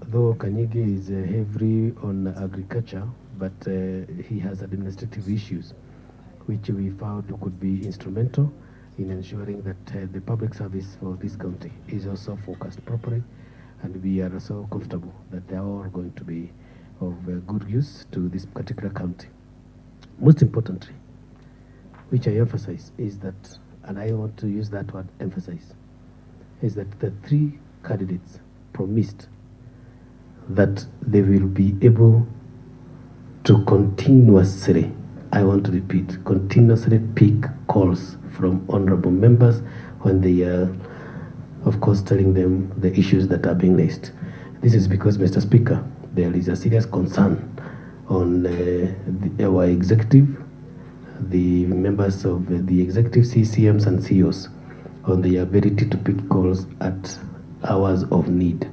Though Kanyigi is heavily on agriculture, but he has administrative issues, which we found could be instrumental in ensuring that the public service for this county is also focused properly, and we are also comfortable that they are all going to be of good use to this particular county. Most importantly, which I emphasize, is that, and I want to use that word emphasize, is that the 3 candidates promised that they will be able to continuously, I want to repeat, continuously pick calls from honorable members when they are of course, telling them the issues that are being raised. This is because, Mr. Speaker, there is a serious concern on our executive, the members of the executive CCMs and CEOs, on the ability to pick calls at hours of need.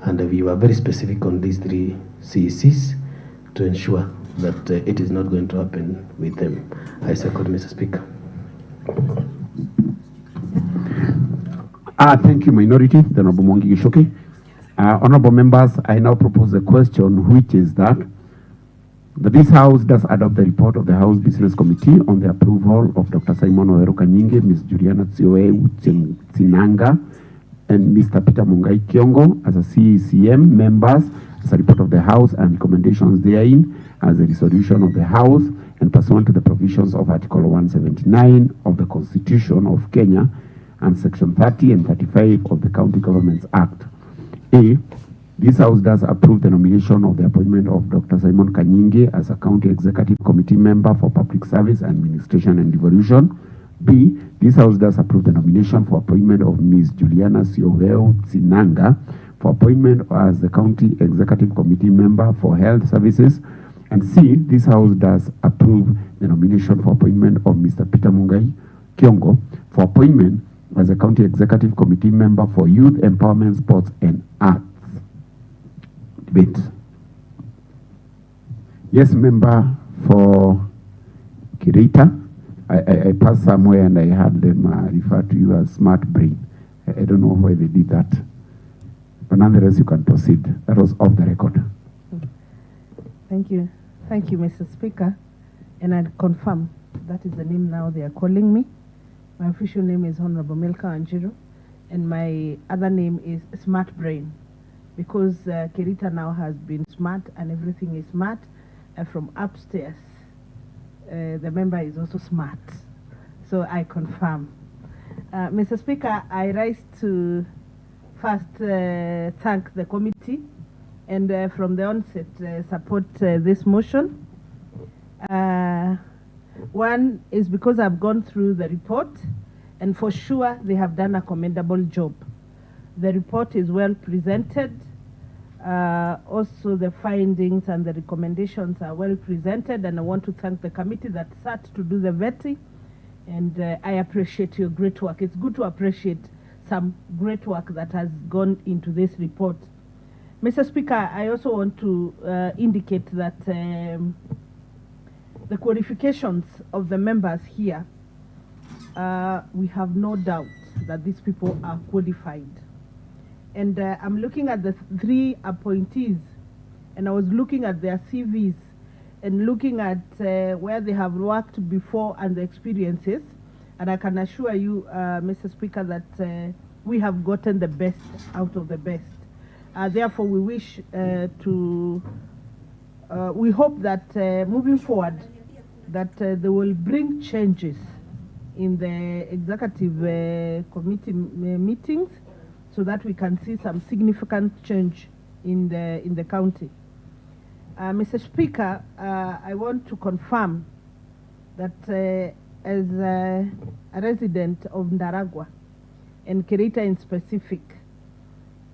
And we were very specific on these 3 CECs to ensure that it is not going to happen with them. I second, Mr. Speaker. Thank you, Minority, the Honorable Mwangi Gishoki. Honorable members, I now propose a question, which is that this House does adopt the report of the House Business Committee on the approval of Dr. Simon Owero Kanyinge, Ms. Juliana Tsioe Tsinanga, and Mr. Peter Mungai Kiongo as a CECM members, as a report of the House and recommendations therein, as a resolution of the House, and pursuant to the provisions of Article 179 of the Constitution of Kenya and Section 30 and 35 of the County Governments Act. A, this House does approve the nomination of the appointment of Dr. Simon Kanyinge as a County Executive Committee member for Public Service, Administration and Devolution. B, this House does approve the nomination for appointment of Ms. Juliana Tsioe Tsinanga for appointment as the County Executive Committee member for Health Services. And C, this House does approve the nomination for appointment of Mr. Peter Mungai Kiongo for appointment as a County Executive Committee member for Youth Empowerment, Sports and Arts. Debate. Yes, member for Kirita. I passed somewhere and I heard them refer to you as smart brain. I don't know why they did that. But nonetheless, you can proceed. That was off the record. Thank you. Thank you, Mr. Speaker. And I confirm that is the name now they are calling me. My official name is Honorable Milka Anjiro, and my other name is Smart Brain, because Kirita now has been smart and everything is smart, and from upstairs, the member is also smart. So I confirm. Mr. Speaker, I rise to first thank the committee and from the onset support this motion. One is because I've gone through the report, and for sure they have done a commendable job. The report is well presented. Also the findings and the recommendations are well presented, and I want to thank the committee that sat to do the vetting, and I appreciate your great work. It's good to appreciate some great work that has gone into this report. Mr. Speaker, I also want to indicate that the qualifications of the members here, we have no doubt that these people are qualified. And I'm looking at the 3 appointees, and I was looking at their CVs and looking at where they have worked before and the experiences, and I can assure you, Mr. Speaker, that we have gotten the best out of the best. Therefore, we wish we hope that moving forward, that they will bring changes in the executive committee meetings, so that we can see some significant change in the county. Mr. Speaker, I want to confirm that as a resident of Nyandarua, and Kirita in specific,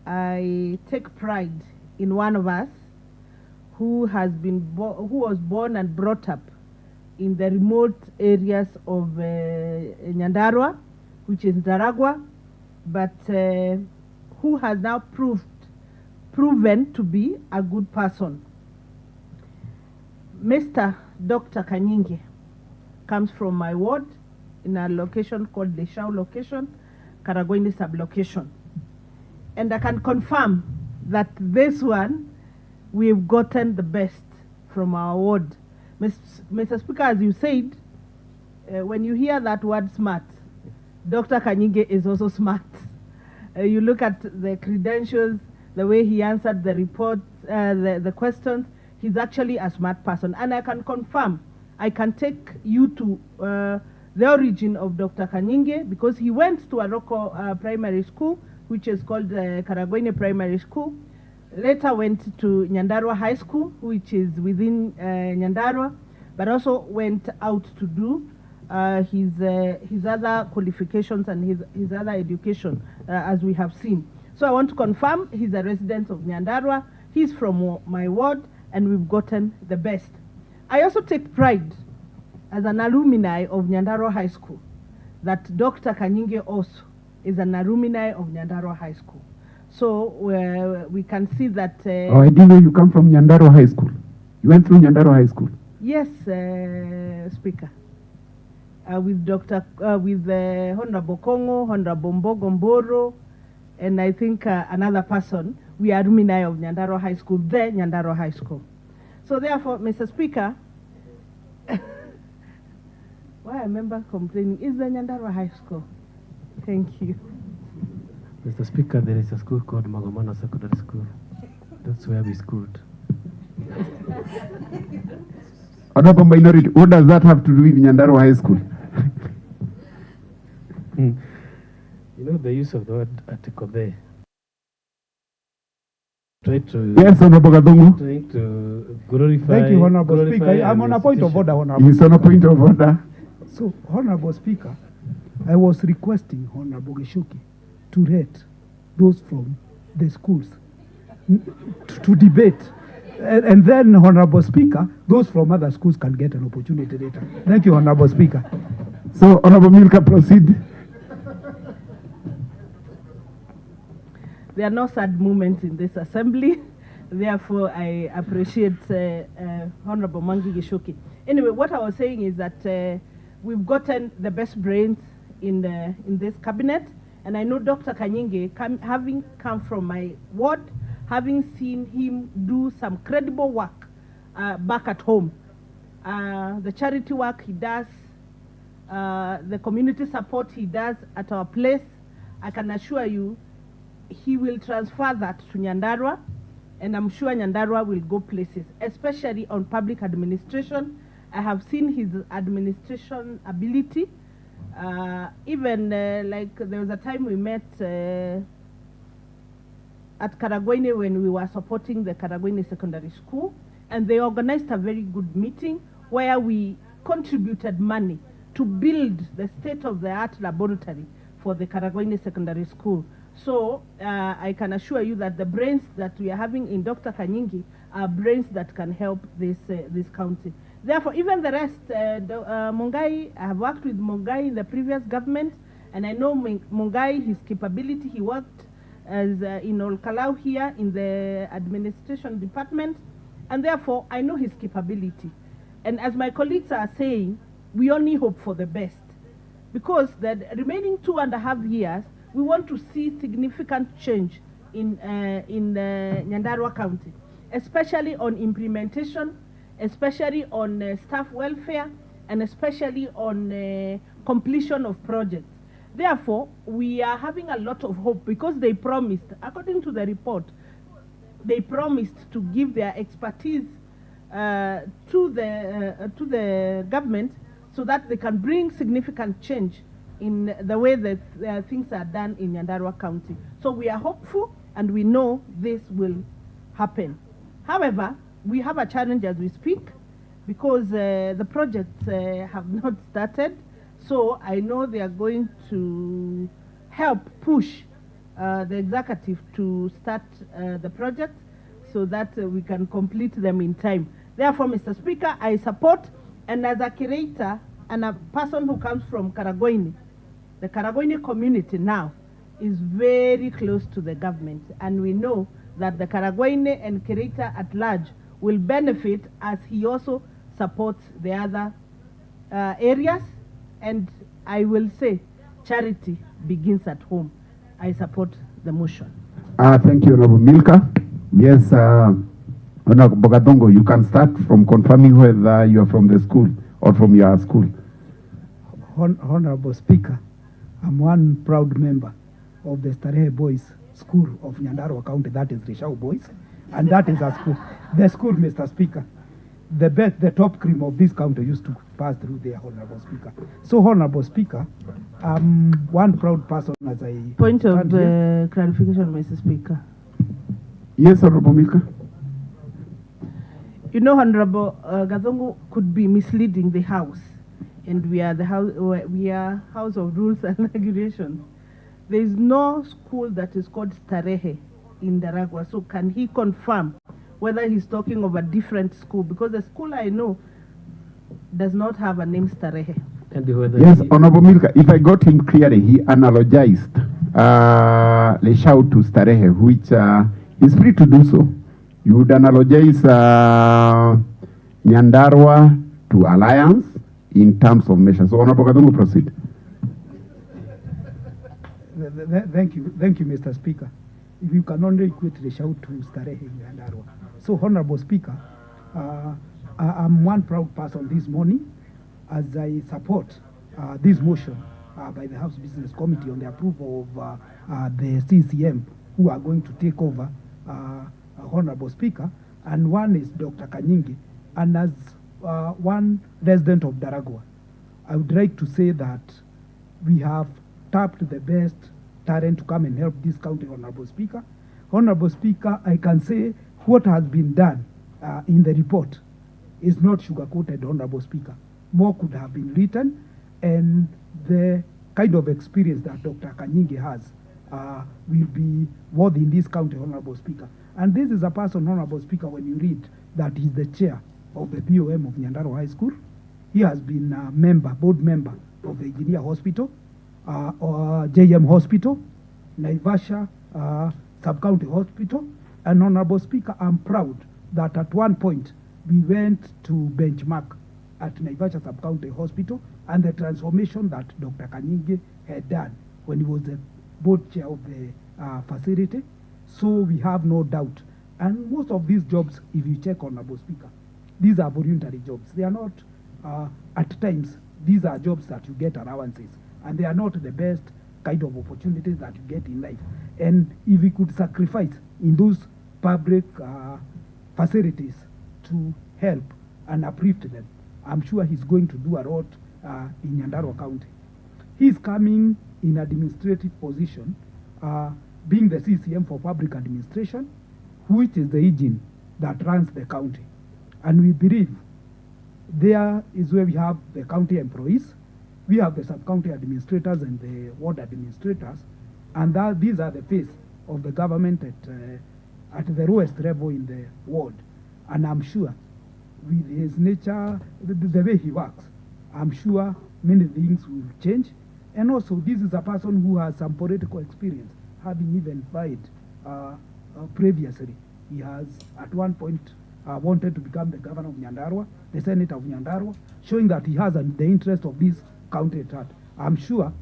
I take pride in one of us who was born and brought up in the remote areas of Nyandarua, which is Nyandarua, but who has now proven to be a good person. Mr. Dr. Kanyinge comes from my ward in a location called the Shao location, Karagoini sub-location. And I can confirm that this one, we've gotten the best from our ward. Mr. Speaker, as you said, when you hear that word smart, Dr. Kanyinge is also smart. You look at the credentials, the way he answered the report, the questions, he's actually a smart person. And I can confirm, I can take you to the origin of Dr. Kanyinge, because he went to a local primary school, which is called Karagoini Primary School. Later went to Nyandarua High School, which is within Nyandarua, but also went out to do his other qualifications and his other education, as we have seen. So I want to confirm he's a resident of Nyandarua, he's from my ward, and we've gotten the best. I also take pride as an alumni of Nyandarua High School that Dr. Kanyinge also is an alumni of Nyandarua High School. So we can see that... oh, I didn't know you come from Nyandarua High School. You went through Nyandarua High School? Yes, Speaker. With Honorable Kongo, Honorable Mbogo Mboro, and I think another person. We are alumni of Nyandarua High School, the Nyandarua High School. So therefore, Mr. Speaker, why I remember complaining is the Nyandarua High School. Thank you. Mr. Speaker, there is a school called Magomana Secondary School. That's where we schooled. Honorable Minority, what does that have to do with Nyandarua High School? You know the use of the word article there. Try to... Yes, Honorable Gadongo. Trying to glorify... Thank you, Honorable Speaker. I'm on a point of order, Honorable. He's on a point of order. So, Honorable Speaker, I was requesting Honorable Gishuki to rate those from the schools to debate. And then, Honorable Speaker, those from other schools can get an opportunity later. Thank you, Honorable Speaker. So, Honorable Milka, proceed. There are no sad moments in this assembly. Therefore, I appreciate Honorable Mangi Gishuki. Anyway, what I was saying is that we've gotten the best brains in this cabinet. And I know Dr. Kanyinge, having come from my ward, having seen him do some credible work back at home. The charity work he does, the community support he does at our place, I can assure you, he will transfer that to Nyandarua, and I'm sure Nyandarua will go places, especially on public administration. I have seen his administration ability. Even like there was a time we met at Karagwene when we were supporting the Karagwene Secondary School, and they organized a very good meeting where we contributed money to build the state-of-the-art laboratory for the Karagwene Secondary School. So I can assure you that the brains that we are having in Dr. Kanyingi are brains that can help this county. Therefore, even the rest, Mungai, I have worked with Mungai in the previous government, and I know Mungai, his capability, he worked as in Olkalau here in the administration department, and therefore I know his capability. And as my colleagues are saying, we only hope for the best, because the remaining 2.5 years, we want to see significant change in Nyandarua County, especially on implementation, especially on staff welfare, and especially on completion of projects. Therefore, we are having a lot of hope because they promised, according to the report, they promised to give their expertise to the government so that they can bring significant change in the way that things are done in Nyandarua County. So we are hopeful and we know this will happen. However, we have a challenge as we speak because the projects have not started. So I know they are going to help push the executive to start the project so that we can complete them in time. Therefore, Mr. Speaker, I support, and as a curator and a person who comes from Karagwene, the Karagwene community now is very close to the government, and we know that the Karagwene and curator at large will benefit as he also supports the other areas. And I will say charity begins at home. I support the motion. Thank you, Honorable Milka. Yes, Honorable Bogadongo, you can start from confirming whether you are from the school or from your school. Honorable Speaker, I'm one proud member of the Starehe Boys School of Nyandarua County, that is Rishau Boys, and that is a school. The school, Mr. Speaker, the top cream of this county used to pass through there, Honorable Speaker. So, Honorable Speaker, I'm one proud person as I... Point of clarification, Mr. Speaker. Yes, Honorable Milka. You know, Honorable Gazongo could be misleading the House. and we are House of Rules and Regulations. There is no school that is called Starehe in Nyandarua. So can he confirm whether he's talking of a different school? Because the school I know does not have a name Starehe. Yes, Honorable Milka, if I got him clearly, he analogized Leshau to Starehe, which is free to do so. You would analogize Nyandarua to Alliance in terms of measures. So, Honorable Kadungu, proceed. Thank you, Mr. Speaker. If you can only equate Leshau to Starehe in Nyandarua. So, Honorable Speaker, I'm one proud person this morning as I support this motion by the House Business Committee on the approval of the CCM who are going to take over, Honorable Speaker, and one is Dr. Kanyinge, and as one resident of Daragwa, I would like to say that we have tapped the best talent to come and help this county, Honorable Speaker. Honorable Speaker, I can say what has been done in the report is not sugar-coated, Honorable Speaker. More could have been written, and the kind of experience that Dr. Kanyinge has will be worthy in this county, Honorable Speaker. And this is a person, Honorable Speaker, when you read that he's the chair of the BOM of Nyandarua High School. He has been a board member of the Engineer Hospital, or JM Hospital, Naivasha Sub-County Hospital. And Honorable Speaker, I'm proud that at one point we went to benchmark at Naivasha Sub-County Hospital and the transformation that Dr. Kanyinge had done when he was the board chair of the facility. So we have no doubt. And most of these jobs, if you check, Honorable Speaker, these are voluntary jobs. They are not, at times, these are jobs that you get allowances. And they are not the best kind of opportunities that you get in life. And if we could sacrifice in those public facilities to help and uplift them, I'm sure he's going to do a lot in Nyandarua County. He's coming in administrative position, being the CCM for public administration, which is the engine that runs the county. And we believe there is where we have the county employees, we have the sub-county administrators and the ward administrators, and these are the face of the government at the lowest level in the ward. And I'm sure with his nature, the way he works, I'm sure many things will change. And also, this is a person who has some political experience, having even fight previously. He has, at one point, wanted to become the governor of Nyandarua, the senator of Nyandarua, showing that he has the interest of this county at heart. I'm sure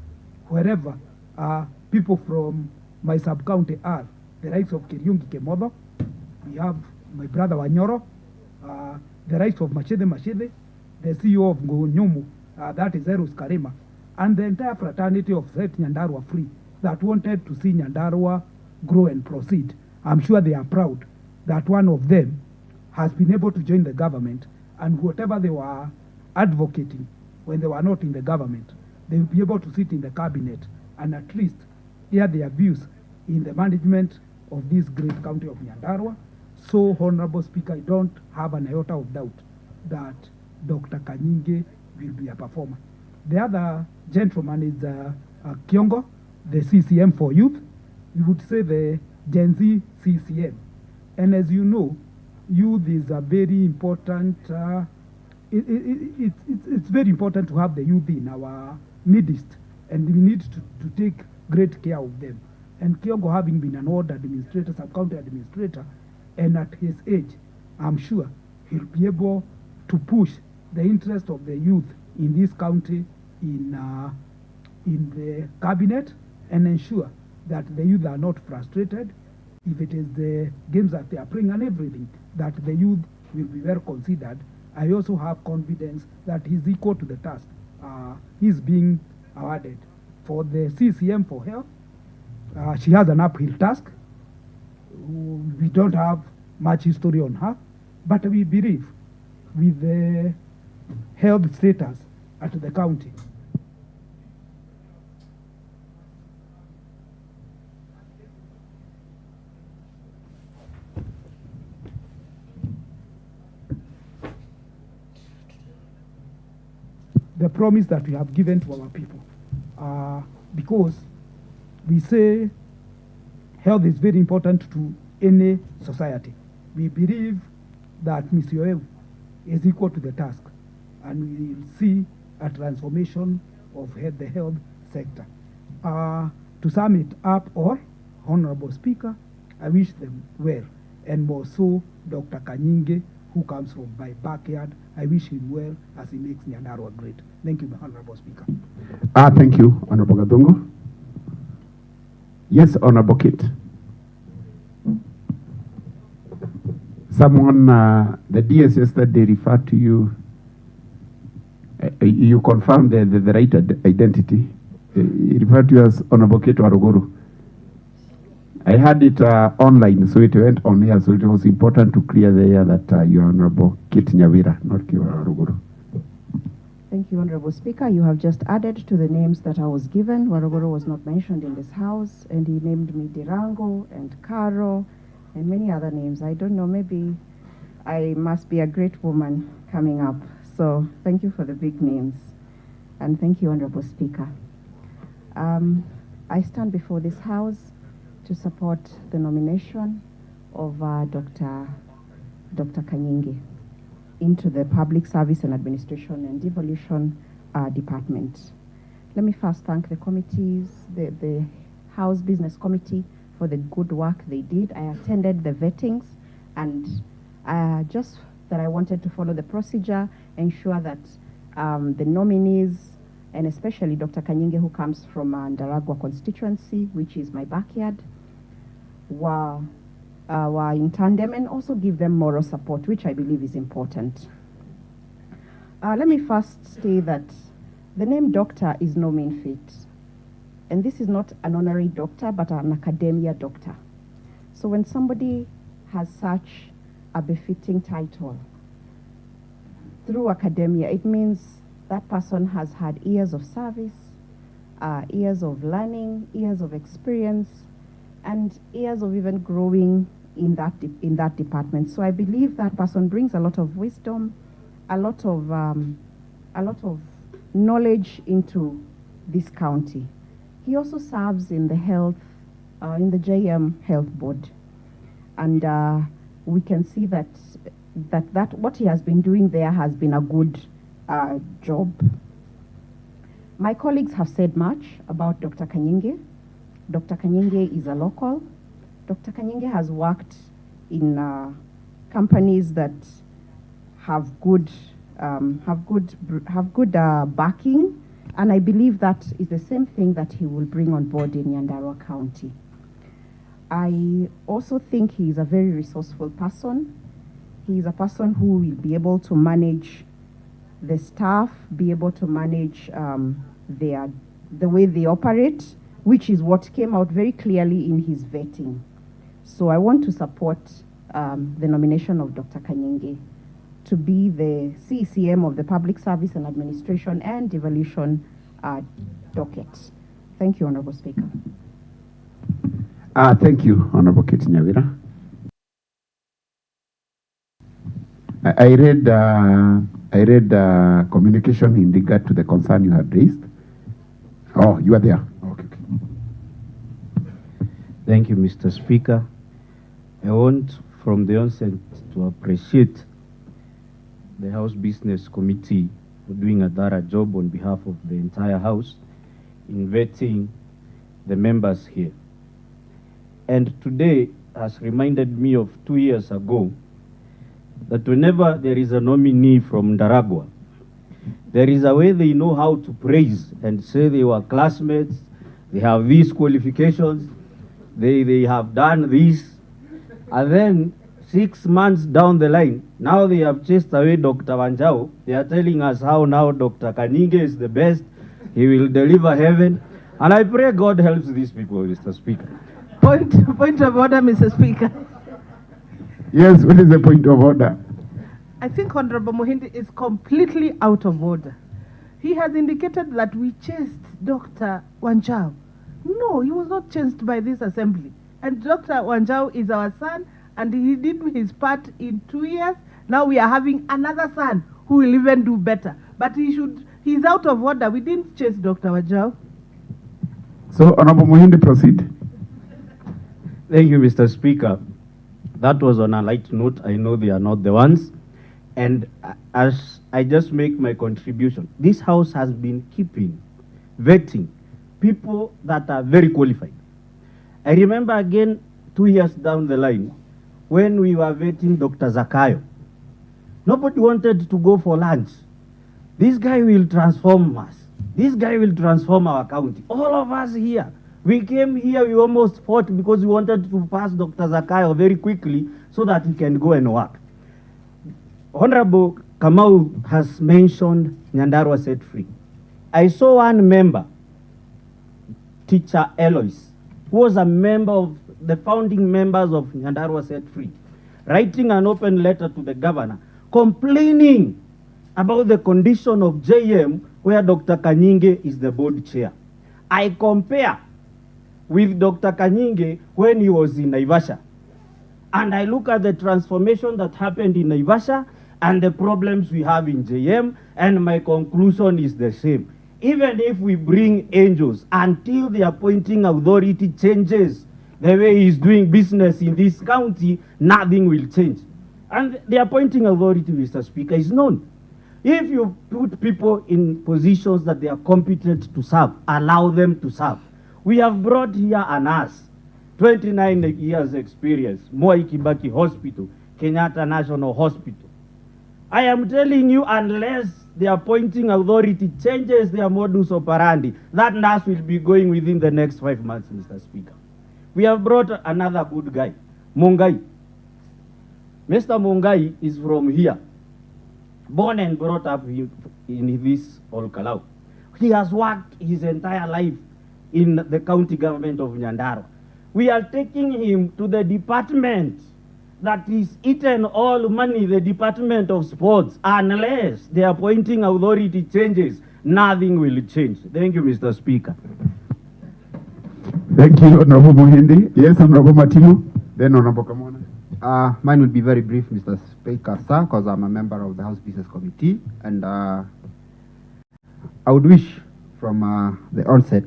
wherever people from my sub-county are, the likes of Kiriungi Kemodo, we have my brother Wanyoro, the likes of Machede, the CEO of Ngonyomu, that is Eros Karima, and the entire fraternity of Set Nyandarua Free that wanted to see Nyandarua grow and proceed. I'm sure they are proud that one of them has been able to join the government, and whatever they were advocating when they were not in the government, they will be able to sit in the cabinet and at least hear their views in the management of this great county of Nyandarua. So, Honorable Speaker, I don't have an iota of doubt that Dr. Kanyinge will be a performer. The other gentleman is Kiongo, the CCM for youth. We would say the Gen Z CCM. And as you know, youth is a very important, it's very important to have the youth in our midst, and we need to take great care of them. And Kiongo, having been an ward administrator, sub-county administrator, and at his age, I'm sure he'll be able to push the interest of the youth in this county in the cabinet and ensure that the youth are not frustrated. If it is the games that they are playing and everything, that the youth will be well considered. I also have confidence that he's equal to the task he's being awarded. For the CCM for health, she has an uphill task. We don't have much history on her, but we believe with the health status at the county, the promise that we have given to our people. Because we say health is very important to any society. We believe that Ms. Yoev is equal to the task, and we will see a transformation of the health sector. To sum it up all, Honorable Speaker, I wish them well, and more so Dr. Kanyinge, who comes from my backyard. I wish him well as he makes Nyandarua great. Thank you, Honorable Speaker. Thank you, Honorable Gadungo. Yes, Honorable Kit. Someone, the DS yesterday referred to you. You confirmed the right identity. He referred to you as Honorable Kit Waruguru. I had it online, so it went on here, so it was important to clear the air that you are Honorable Kit Nyawira, not Kit Waruguru. Thank you, Honorable Speaker. You have just added to the names that I was given. Waruguru was not mentioned in this House, and he named me Dirango and Caro and many other names. I don't know, maybe I must be a great woman coming up. So thank you for the big names, and thank you, Honorable Speaker. I stand before this House to support the nomination of Dr. Kanyinge into the Public Service and Administration and Devolution Department. Let me first thank the committees, the House Business Committee, for the good work they did. I attended the vettings, and just that I wanted to follow the procedure, ensure that the nominees, and especially Dr. Kanyinge, who comes from Nyandarua constituency, which is my backyard, were in tandem, and also give them moral support, which I believe is important. Let me first say that the name doctor is no mean feat. And this is not an honorary doctor, but an academia doctor. So when somebody has such a befitting title through academia, it means that person has had years of service, years of learning, years of experience, and years of even growing in that department. So I believe that person brings a lot of wisdom, a lot of knowledge into this county. He also serves in the health, in the JM Health Board, and we can see that what he has been doing there has been a good job. My colleagues have said much about Dr. Kanyinge. Dr. Kanyinge is a local. Dr. Kanyinge has worked in companies that have good backing, and I believe that is the same thing that he will bring on board in Nyandarua County. I also think he is a very resourceful person. He is a person who will be able to manage the staff, be able to manage the way they operate, which is what came out very clearly in his vetting. So I want to support the nomination of Dr. Kanyinge to be the CCM of the Public Service and Administration and Devolution docket. Thank you, Honorable Speaker. Thank you, Honorable Kit Nyawira. I read communication in regard to the concern you had raised. Oh, you are there. Okay. Thank you, Mr. Speaker. I want from the onset to appreciate the House Business Committee for doing a thorough job on behalf of the entire House in vetting the members here. And today has reminded me of 2 years ago that whenever there is a nominee from Nyandarua, there is a way they know how to praise and say they were classmates, they have these qualifications, they have done this, and then 6 months down the line, now they have chased away Dr. Wanjau. They are telling us how now Dr. Kanyinge is the best, he will deliver heaven, and I pray God helps these people, Mr. Speaker. Point of order, Mr. Speaker. Yes, what is the point of order? I think Honorable Mohindi is completely out of order. He has indicated that we chased Dr. Wanjau. No, he was not chased by this assembly. And Dr. Wanjau is our son, and he did his part in 2 years. Now we are having another son who will even do better. But he He's out of order. We didn't chase Dr. Wajau. So, Honorable Muhindi, proceed. Thank you, Mr. Speaker. That was on a light note. I know they are not the ones. And as I just make my contribution, this House has been vetting people that are very qualified. I remember again 2 years down the line when we were vetting Dr. Zakayo. Nobody wanted to go for lunch. This guy will transform us. This guy will transform our county. All of us here. We came here, we almost fought because we wanted to pass Dr. Zakayo very quickly so that he can go and work. Honorable Kamau has mentioned Nyandarua set free. I saw one member, Teacher Eloise, who was a member of the founding members of Nyandarua set free, writing an open letter to the governor, complaining about the condition of JM where Dr. Kanyinge is the board chair. I compare with Dr. Kanyinge when he was in Naivasha. And I look at the transformation that happened in Naivasha and the problems we have in JM, and my conclusion is the same. Even if we bring angels, until the appointing authority changes the way he's doing business in this county, nothing will change. And the appointing authority, Mr. Speaker, is known. If you put people in positions that they are competent to serve, allow them to serve. We have brought here a nurse, 29 years experience, Moi Kibaki Hospital, Kenyatta National Hospital. I am telling you, unless the appointing authority changes their modus operandi, that nurse will be going within the next 5 months, Mr. Speaker. We have brought another good guy, Mungai. Mr. Mungai is from here, born and brought up in this Olkalau. He has worked his entire life in the county government of Nyandarua. We are taking him to the department that is eaten all money, the Department of Sports. Unless the appointing authority changes, nothing will change. Thank you, Mr. Speaker. Thank you, Honorable Muhindi. Yes, Honorable Matimu. Then Honorable Kamona. Mine will be very brief, Mr. Speaker, sir, because I'm a member of the House Business Committee. And I would wish from the onset,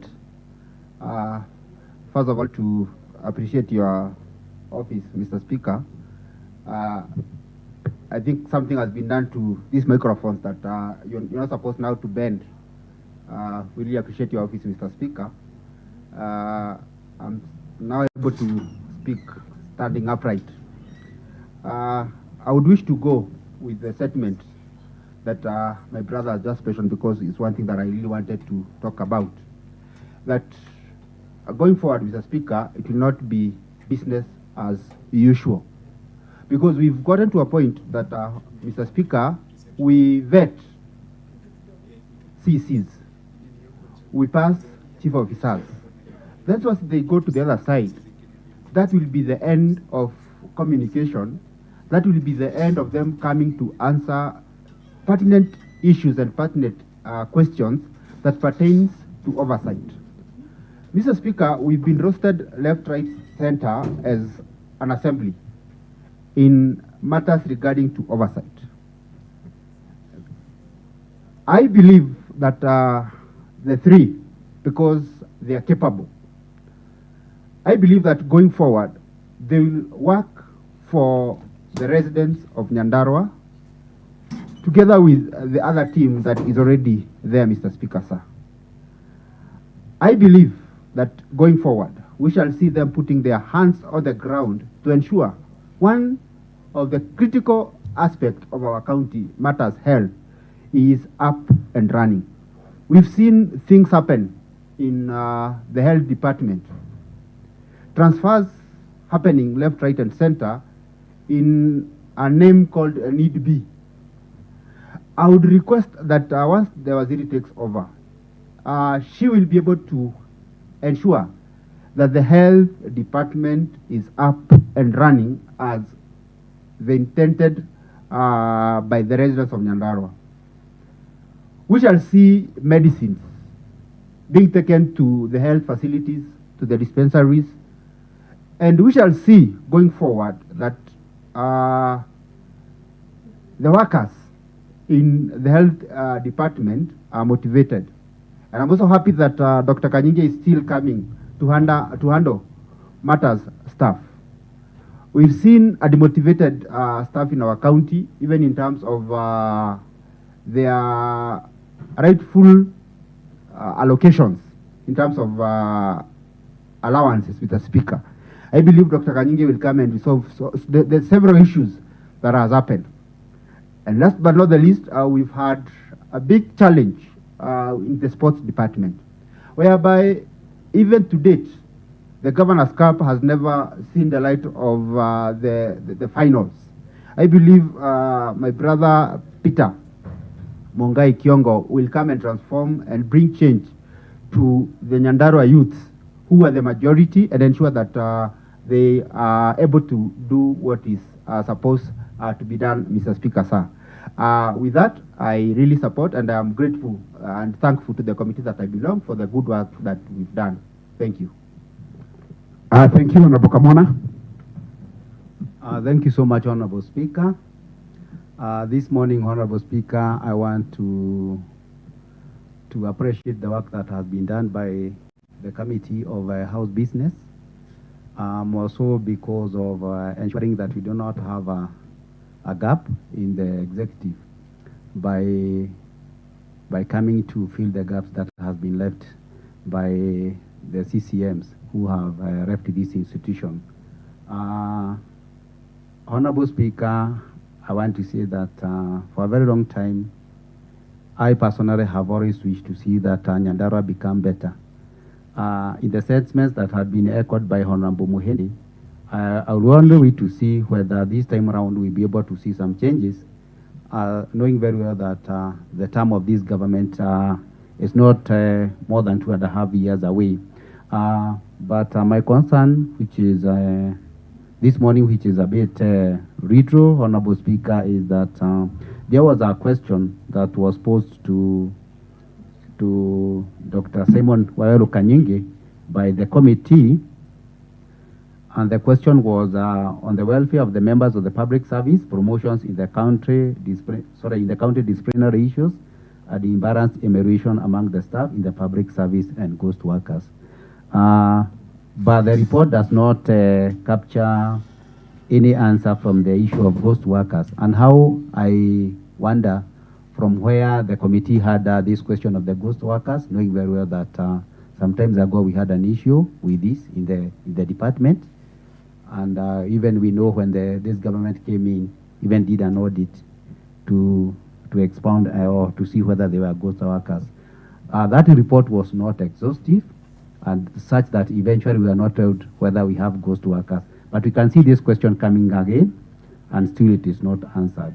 first of all, to appreciate your office, Mr. Speaker. I think something has been done to these microphones that you're not supposed now to bend. We really appreciate your office, Mr. Speaker. I'm now able to speak standing upright. I would wish to go with the statement that my brother has just mentioned, because it's one thing that I really wanted to talk about. That going forward, Mr. Speaker, it will not be business as usual. Because we've gotten to a point that, Mr. Speaker, we vet CCs, we pass chief officers. That's what they go to the other side. That will be the end of communication. That will be the end of them coming to answer pertinent issues and pertinent questions that pertains to oversight. Mr. Speaker, we've been roasted left, right, center as an assembly in matters regarding to oversight. I believe that the three, because they are capable, I believe that going forward, they will work for the residents of Nyandarua, together with the other team that is already there, Mr. Speaker, sir. I believe that going forward, we shall see them putting their hands on the ground to ensure one of the critical aspects of our county matters health is up and running. We've seen things happen in the health department. Transfers happening left, right, and center in a name called Need Be. I would request that once the Waziri takes over, she will be able to ensure that the health department is up and running as the intended by the residents of Nyandarua. We shall see medicines being taken to the health facilities, to the dispensaries, and we shall see going forward that the workers in the health department are motivated. And I'm also happy that Dr. Kanyinge is still coming to handle matters staff. We've seen a demotivated staff in our county, even in terms of their rightful allocations, in terms of allowances, Mr. Speaker. I believe Dr. Kanyinge will come and resolve the several issues that has happened. And last but not the least, we've had a big challenge in the sports department, whereby even to date, the Governor's Cup has never seen the light of the finals. I believe my brother Peter Mongai Kiongo will come and transform and bring change to the Nyandarua youths, who are the majority, and ensure that they are able to do what is supposed to be done, Mr. Speaker, sir. With that, I really support, and I am grateful and thankful to the committee that I belong for the good work that we've done. Thank you. Thank you, Honorable Kamona. Thank you so much, Honorable Speaker. This morning, Honorable Speaker, I want to appreciate the work that has been done by the Committee of House Business, also because of ensuring that we do not have a gap in the executive by coming to fill the gaps that has been left by the CCMs who have left this institution. Honorable Speaker, I want to say that for a very long time, I personally have always wished to see that Nyandarua become better. In the sentiments that had been echoed by Honorable Muheni, I would wonder to see whether this time around we'll be able to see some changes, knowing very well that the term of this government is not more than 2.5 years away. But my concern, which is this morning, which is a bit retro, Honorable Speaker, is that there was a question that was posed to Dr. Simon Waweru Kanyinge by the committee, and the question was on the welfare of the members of the public service, promotions in the county, disciplinary issues, and the imbalanced enumeration among the staff in the public service and ghost workers. But the report does not capture any answer from the issue of ghost workers, and how I wonder from where the committee had this question of the ghost workers, knowing very well that some times ago we had an issue with this in the department, and even we know when this government came in, even did an audit to expound or to see whether they were ghost workers. That report was not exhaustive, and such that eventually we are not told whether we have ghost workers. But we can see this question coming again, and still it is not answered.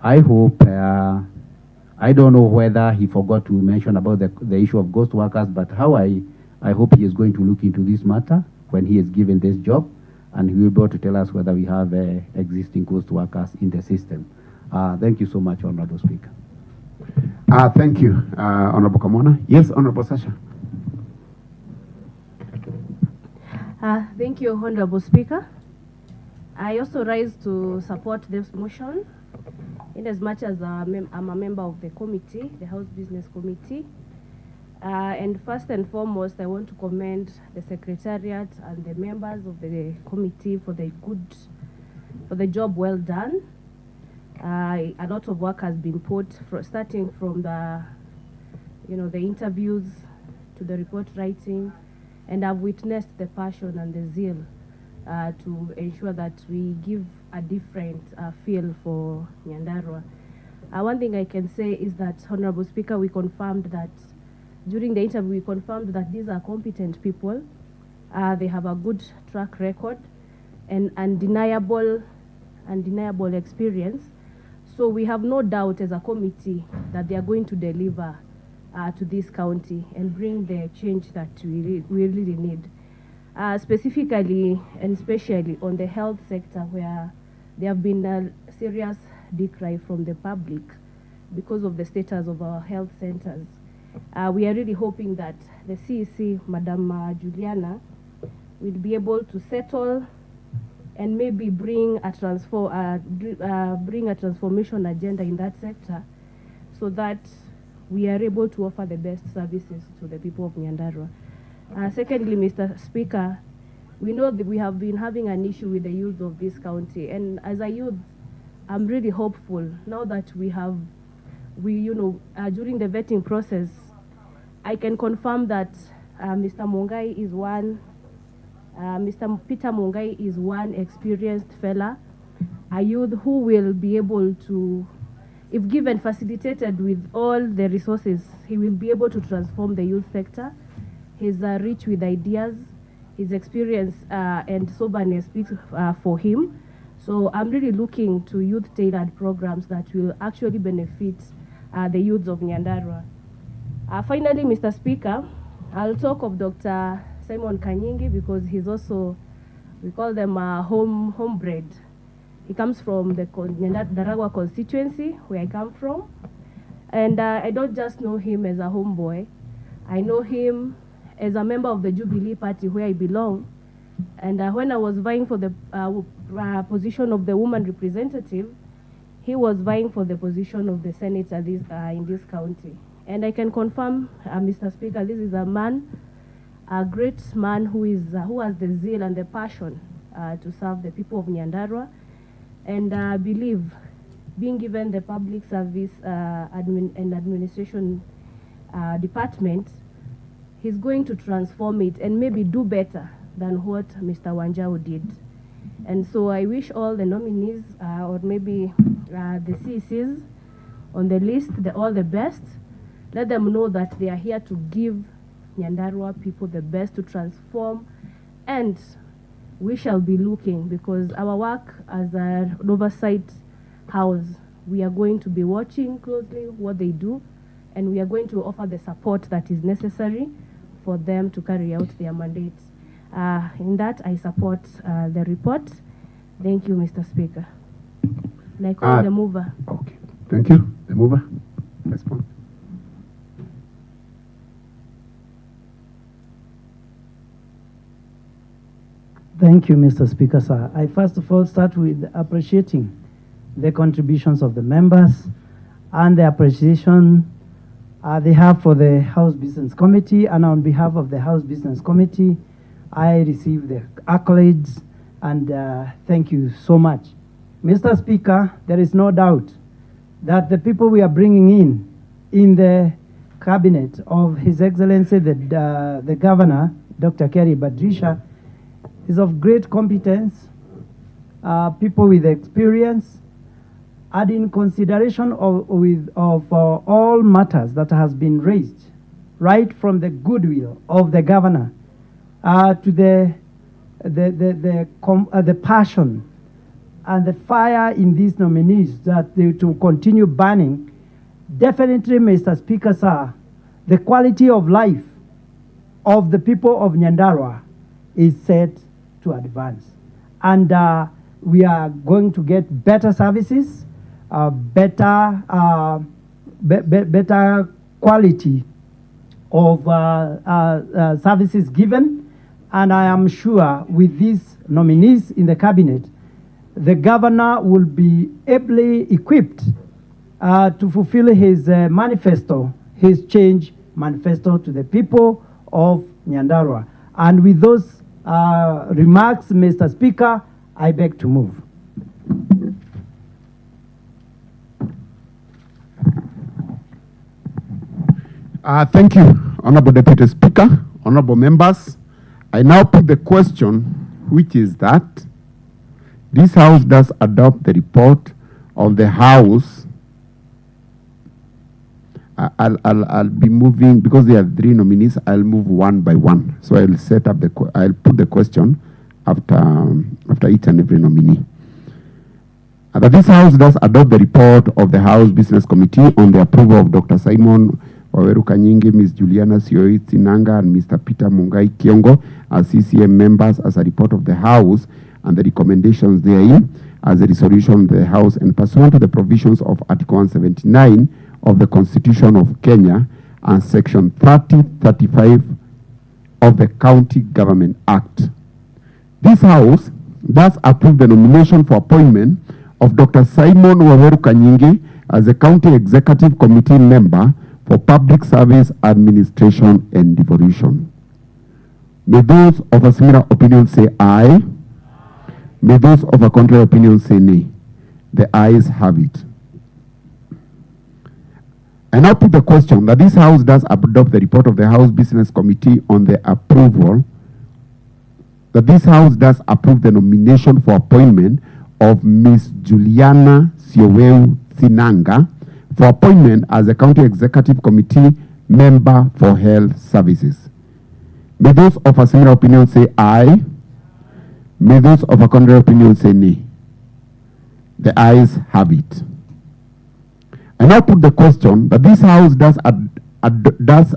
I hope, I don't know whether he forgot to mention about the issue of ghost workers, but how I hope he is going to look into this matter when he is given this job, and he will be able to tell us whether we have existing ghost workers in the system. Thank you so much, Honorable Speaker. Thank you, Honorable Kamona. Yes, Honorable Sasha. Thank you, Honorable Speaker. I also rise to support this motion, in as much as I'm a member of the committee, the House Business Committee. And first and foremost, I want to commend the Secretariat and the members of the committee for the job well done. A lot of work has been put, starting from the interviews to the report writing, and I've witnessed the passion and the zeal to ensure that we give a different feel for Nyandarua. One thing I can say is that, Honorable Speaker, we confirmed that during the interview, we confirmed that these are competent people. They have a good track record and undeniable experience. So we have no doubt as a committee that they are going to deliver to this county and bring the change that we really need. Specifically and especially on the health sector, where there have been a serious decline from the public because of the status of our health centers. We are really hoping that the CEC, Madam Juliana, will be able to settle and maybe bring a transformation agenda in that sector, so that we are able to offer the best services to the people of Nyandarua. Secondly, Mr. Speaker, we know that we have been having an issue with the youth of this county, and as a youth, I'm really hopeful now that during the vetting process, I can confirm that Mr. Mungai is one, Mr. Peter Mungai is one experienced fella, a youth who will be able to, if given facilitated with all the resources, he will be able to transform the youth sector. He's rich with ideas. His experience and soberness speaks for him. So I'm really looking to youth-tailored programs that will actually benefit the youths of Nyandarua. Finally, Mr. Speaker, I'll talk of Dr. Simon Kanyingi because he's also, we call them homebred. He comes from the Nyandarua constituency, where I come from. And I don't just know him as a homeboy. I know him as a member of the Jubilee Party, where I belong. And when I was vying for the position of the woman representative, he was vying for the position of the senator in this county. And I can confirm, Mr. Speaker, this is a man, a great man who has the zeal and the passion to serve the people of Nyandarua. And I believe, being given the public service and administration department, he's going to transform it and maybe do better than what Mr. Wanjao did. And so I wish all the nominees or maybe the CCs on the list all the best. Let them know that they are here to give Nyandarua people the best to transform, and we shall be looking, because our work as an oversight house, we are going to be watching closely what they do, and we are going to offer the support that is necessary for them to carry out their mandates. In that, I support the report. Thank you, Mr. Speaker. And I call the mover. Okay, thank you. The mover, respond. Thank you, Mr. Speaker, sir. I first of all start with appreciating the contributions of the members and the appreciation they have for the House Business Committee. And on behalf of the House Business Committee, I receive the accolades and thank you so much. Mr. Speaker, there is no doubt that the people we are bringing in the cabinet of His Excellency, the Governor, Dr. Kerry Badrisha, is of great competence, people with experience, and in consideration of all matters that has been raised, right from the goodwill of the governor to the passion and the fire in these nominees that they to continue burning. Definitely, Mr. Speaker, sir, the quality of life of the people of Nyandarua is set to advance, and we are going to get better services, better quality of services given, and I am sure with these nominees in the cabinet, the governor will be ably equipped to fulfill his manifesto, his change manifesto to the people of Nyandarua. And with those remarks, Mr. Speaker, I beg to move. Thank you, Honorable Deputy Speaker, honorable members. I now put the question, which is that this House does adopt the report of the House. I'll be moving, because there are 3 nominees, I'll move one by one. So I'll set up I'll put the question after each and every nominee. That this House does adopt the report of the House Business Committee on the approval of Dr. Simon Waweru Kanyingi, Ms. Juliana Sioi Tsinanga, and Mr. Peter Mungai Kiongo as CCM members as a report of the House and the recommendations therein as a resolution of the House, and pursuant to the provisions of Article 179 of the Constitution of Kenya and Section 3035 of the County Government Act. This House does approve the nomination for appointment of Dr. Simon Waweru Kanyingi as a County Executive Committee member for Public Service Administration and Devolution. May those of a similar opinion say aye. May those of a contrary opinion say nay. The ayes have it. I now put the question that this House does adopt the report of the House Business Committee on the approval, that this House does approve the nomination for appointment of Ms. Juliana Sioweu Sinanga for appointment as a County Executive Committee member for Health Services. May those of a similar opinion say aye. May those of a contrary opinion say nay. The ayes have it. I now put the question that this House does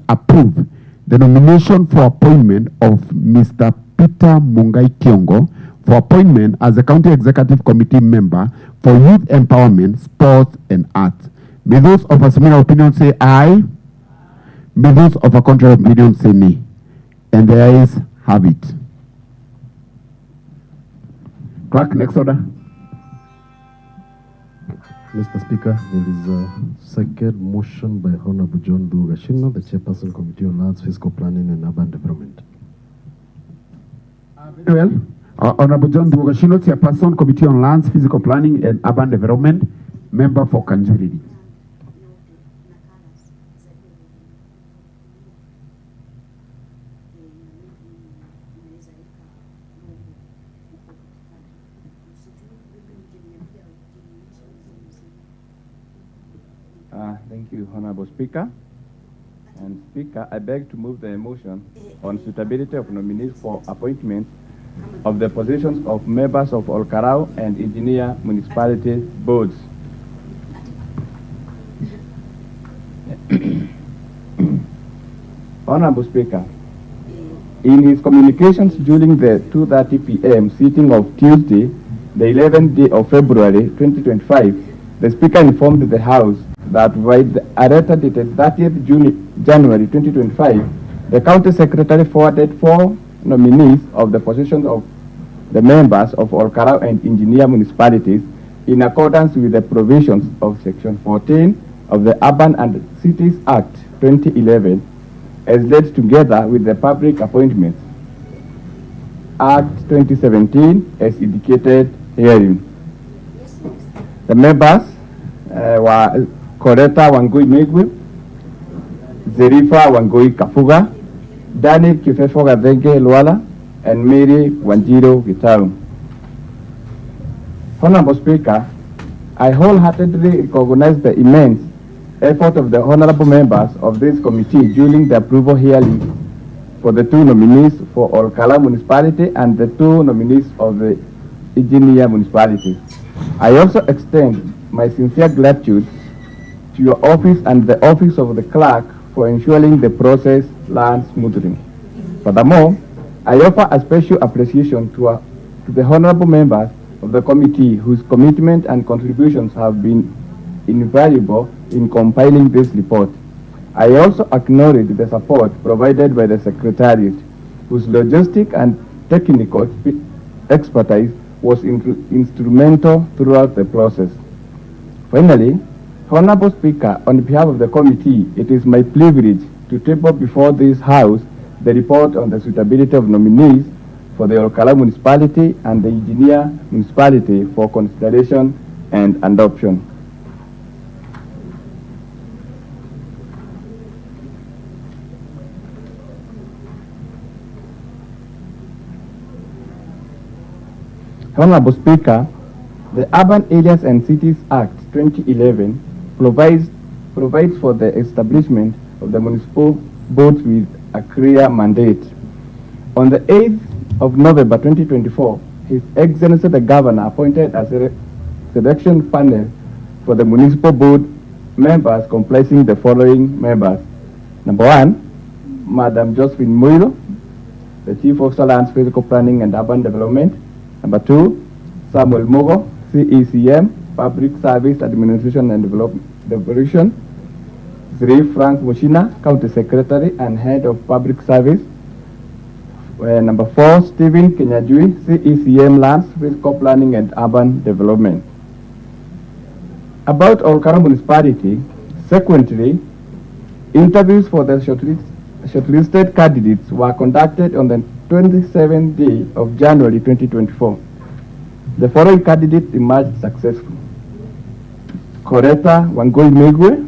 approve the nomination for appointment of Mr. Peter Mungai Kiongo for appointment as a County Executive Committee member for Youth Empowerment, Sports and Arts. May those of a similar opinion say aye. May those of a contrary opinion say nay. And the ayes have it. Clerk, next order. Mr. Speaker, there is a second motion by Honorable John Dugashino, the Chairperson Committee on Lands, Fiscal Planning and Urban Development. Very well. Honorable John Dugashino, Chairperson Committee on Lands, Physical Planning and Urban Development, member for Kanjuriri. Thank you, Honorable Speaker. And Speaker, I beg to move the motion on suitability of nominees for appointment of the positions of members of Olkarau and Engineer Municipality Boards. Honorable Speaker, in his communications during the 2:30 p.m. sitting of Tuesday, the 11th day of February 2025, the Speaker informed the House that by a letter dated 30th January 2025, the County Secretary forwarded 4 nominees of the positions of the members of Olkarau and Engineer Municipalities in accordance with the provisions of Section 14 of the Urban and Cities Act 2011, as laid together with the Public Appointments Act 2017 as indicated herein. The members were Coretta Wangui Migwi, Zerifa Wangui Kafuga, Daniel Kifefo Gathenge Luala, and Mary Wanjiro Gitau. Honorable Speaker, I wholeheartedly recognize the immense effort of the honorable members of this committee during the approval hearing for the 2 nominees for Olkarau Municipality and the 2 nominees of the Engineer Municipality. I also extend my sincere gratitude to your office and the office of the clerk for ensuring the process runs smoothly. Furthermore, I offer a special appreciation to the honorable members of the committee whose commitment and contributions have been invaluable in compiling this report. I also acknowledge the support provided by the Secretariat, whose logistic and technical expertise was instrumental throughout the process. Finally, Honorable Speaker, on behalf of the committee, it is my privilege to table before this House the report on the suitability of nominees for the Olkarau Municipality and the Engineer Municipality for consideration and adoption. Honorable Speaker, the Urban Areas and Cities Act 2011 provides for the establishment of the municipal boards with a clear mandate. On the 8th of November 2024, His Excellency the Governor appointed as a selection panel for the municipal board members comprising the following members. Number 1, Madam Josephine Muiro, the Chief of Lands, Physical Planning and Urban Development. Number 2, Samuel Mogo, CECM, Public Service Administration and Devolution. 3, Frank Mushina, County Secretary and Head of Public Service. Number 4, Stephen Kenyajui, CECM Lands, Physical Planning and Urban Development. About Olkalau municipality, sequentially, interviews for the shortlisted candidates were conducted on the 27th day of January 2024. The following candidates emerged successful: Koreta Wangui Megwe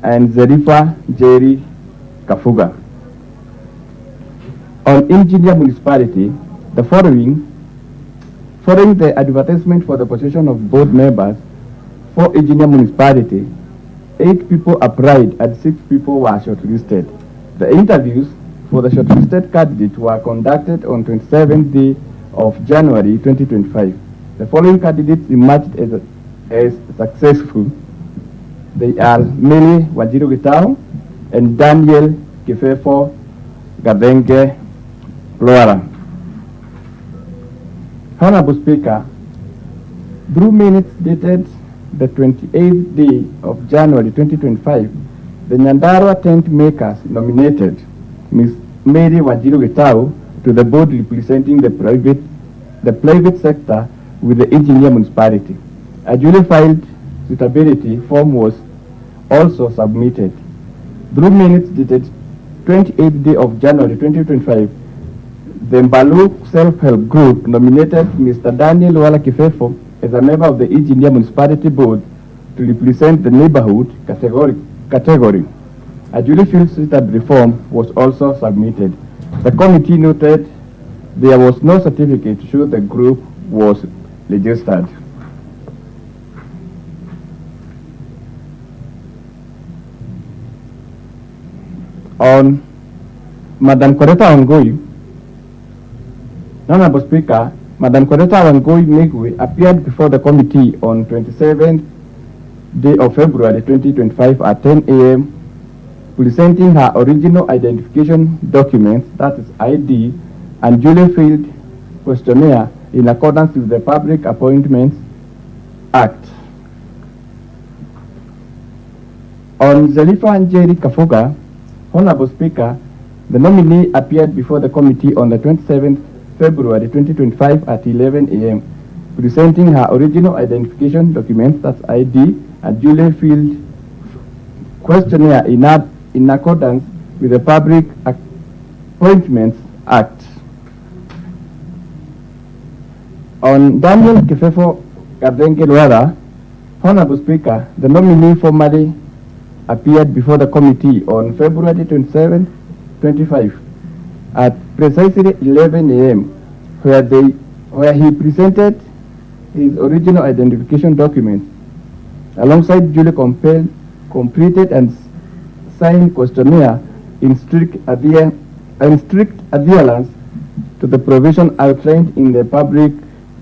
and Zerifa Jerry Kafuga. On engineer municipality, the following the advertisement for the position of board members for engineer municipality, 8 people applied and 6 people were shortlisted. The interviews for the shortlisted candidate were conducted on 27th day of January 2025. The following candidates emerged as successful. They are Mili Wanjiru Gitao and Daniel Kifefo Gadenge Loara. Honorable Speaker, through minutes dated the 28th day of January 2025, the Nyandarua tent makers nominated Ms. Mary Wanjiru Gitao to the board representing the private sector with the engineer municipality. A duly filed suitability form was also submitted. Through minutes dated 28th day of January 2025, the Mbalu Self-Help Group nominated Mr. Daniel Wala Kifefo as a member of the engineer municipality board to represent the neighborhood category. A duly filled suitability form was also submitted. The committee noted there was no certificate to show the group was registered. On Madam Koreta Wangui, Honorable Speaker, Madam Koreta Wangui Megwe appeared before the committee on 27th day of February 2025 at 10 a.m. presenting her original identification documents, that is ID, and duly filled questionnaire in accordance with the Public Appointments Act. On Zerifa Njeri Kafuga, Honorable Speaker, the nominee appeared before the committee on the 27th February 2025 at 11 a.m. presenting her original identification documents, that's ID, and duly filled questionnaire in accordance with the Public Appointments Act. On Daniel Kifefo Gadenge Loara, Honorable Speaker, the nominee formally appeared before the committee on February 27, 2025 at precisely 11 a.m. where he presented his original identification documents alongside duly completed and signed questionnaire in strict adherence to the provision outlined in the Public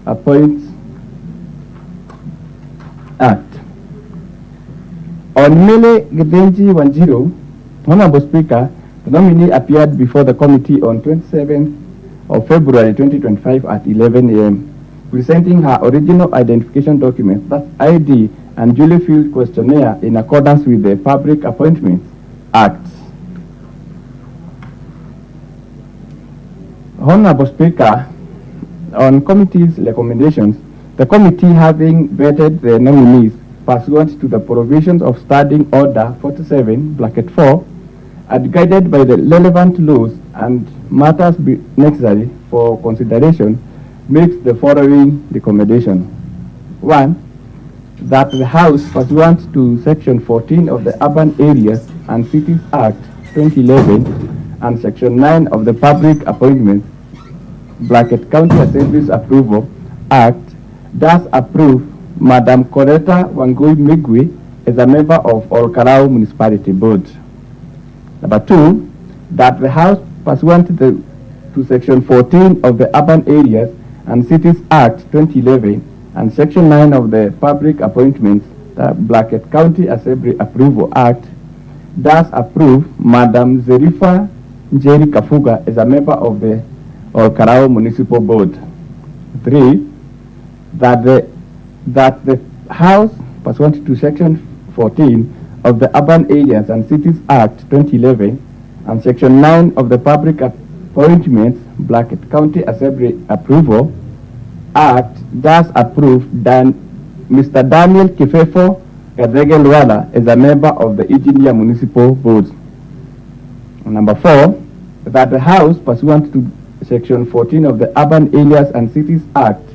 Appointments Act. On Mele Gedenji Wanjiru, Honorable Speaker, the nominee appeared before the committee on 27th of February 2025 at 11 a.m. presenting her original identification document, that's ID, and duly filled questionnaire in accordance with the Public Appointments Act. Honorable Speaker, on committee's recommendations, the committee, having vetted the nominees pursuant to the provisions of Standing Order 47(4), and guided by the relevant laws and matters necessary for consideration, makes the following recommendation. 1. That the House, pursuant to Section 14 of the Urban Areas and Cities Act 2011 and Section 9 of the Public Appointments County Assembly's Approval Act, does approve Madam Koreta Wangui Megwe as a member of Olkalau Municipality Board. Number 2, that the House, pursuant to Section 14 of the Urban Areas and Cities Act 2011 and Section 9 of the Public Appointments County Assembly Approval Act, does approve Madam Zerifa Njeri Kafuga as a member of the Olkalau Municipal Board. 3, that the House, pursuant to Section 14 of the Urban Areas and Cities Act 2011 and Section 9 of the Public Appointments County Assembly Approval Act, does approve Mr. Daniel Kifefo Gadregelwala as a member of the Engineer Municipal Board. Number 4, that the House, pursuant to Section 14 of the Urban Areas and Cities Act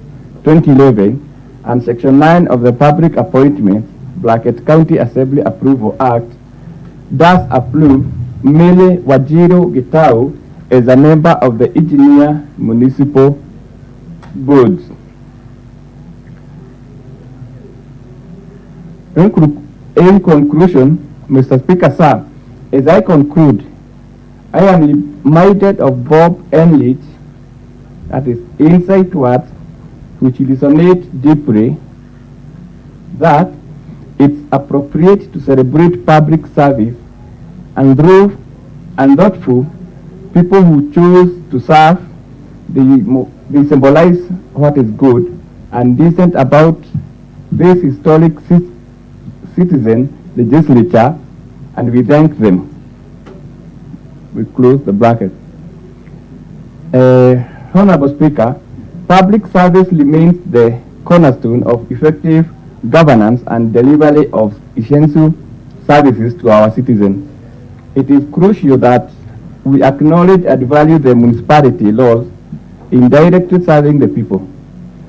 2011 and Section 9 of the Public Appointments County Assembly Approval Act, does approve Mele Wajiro Gitau as a member of the Engineer Municipal Board. In conclusion, Mr. Speaker, sir, as I conclude, I am reminded of Bob Enlich, that is insight words which resonate deeply, that it's appropriate to celebrate public service and through and thoughtful people who choose to serve. They symbolize what is good and decent about this historic citizen legislature, and we thank them. We close the bracket. Honorable Speaker, public service remains the cornerstone of effective governance and delivery of essential services to our citizens. It is crucial that we acknowledge and value the municipality laws in directly serving the people.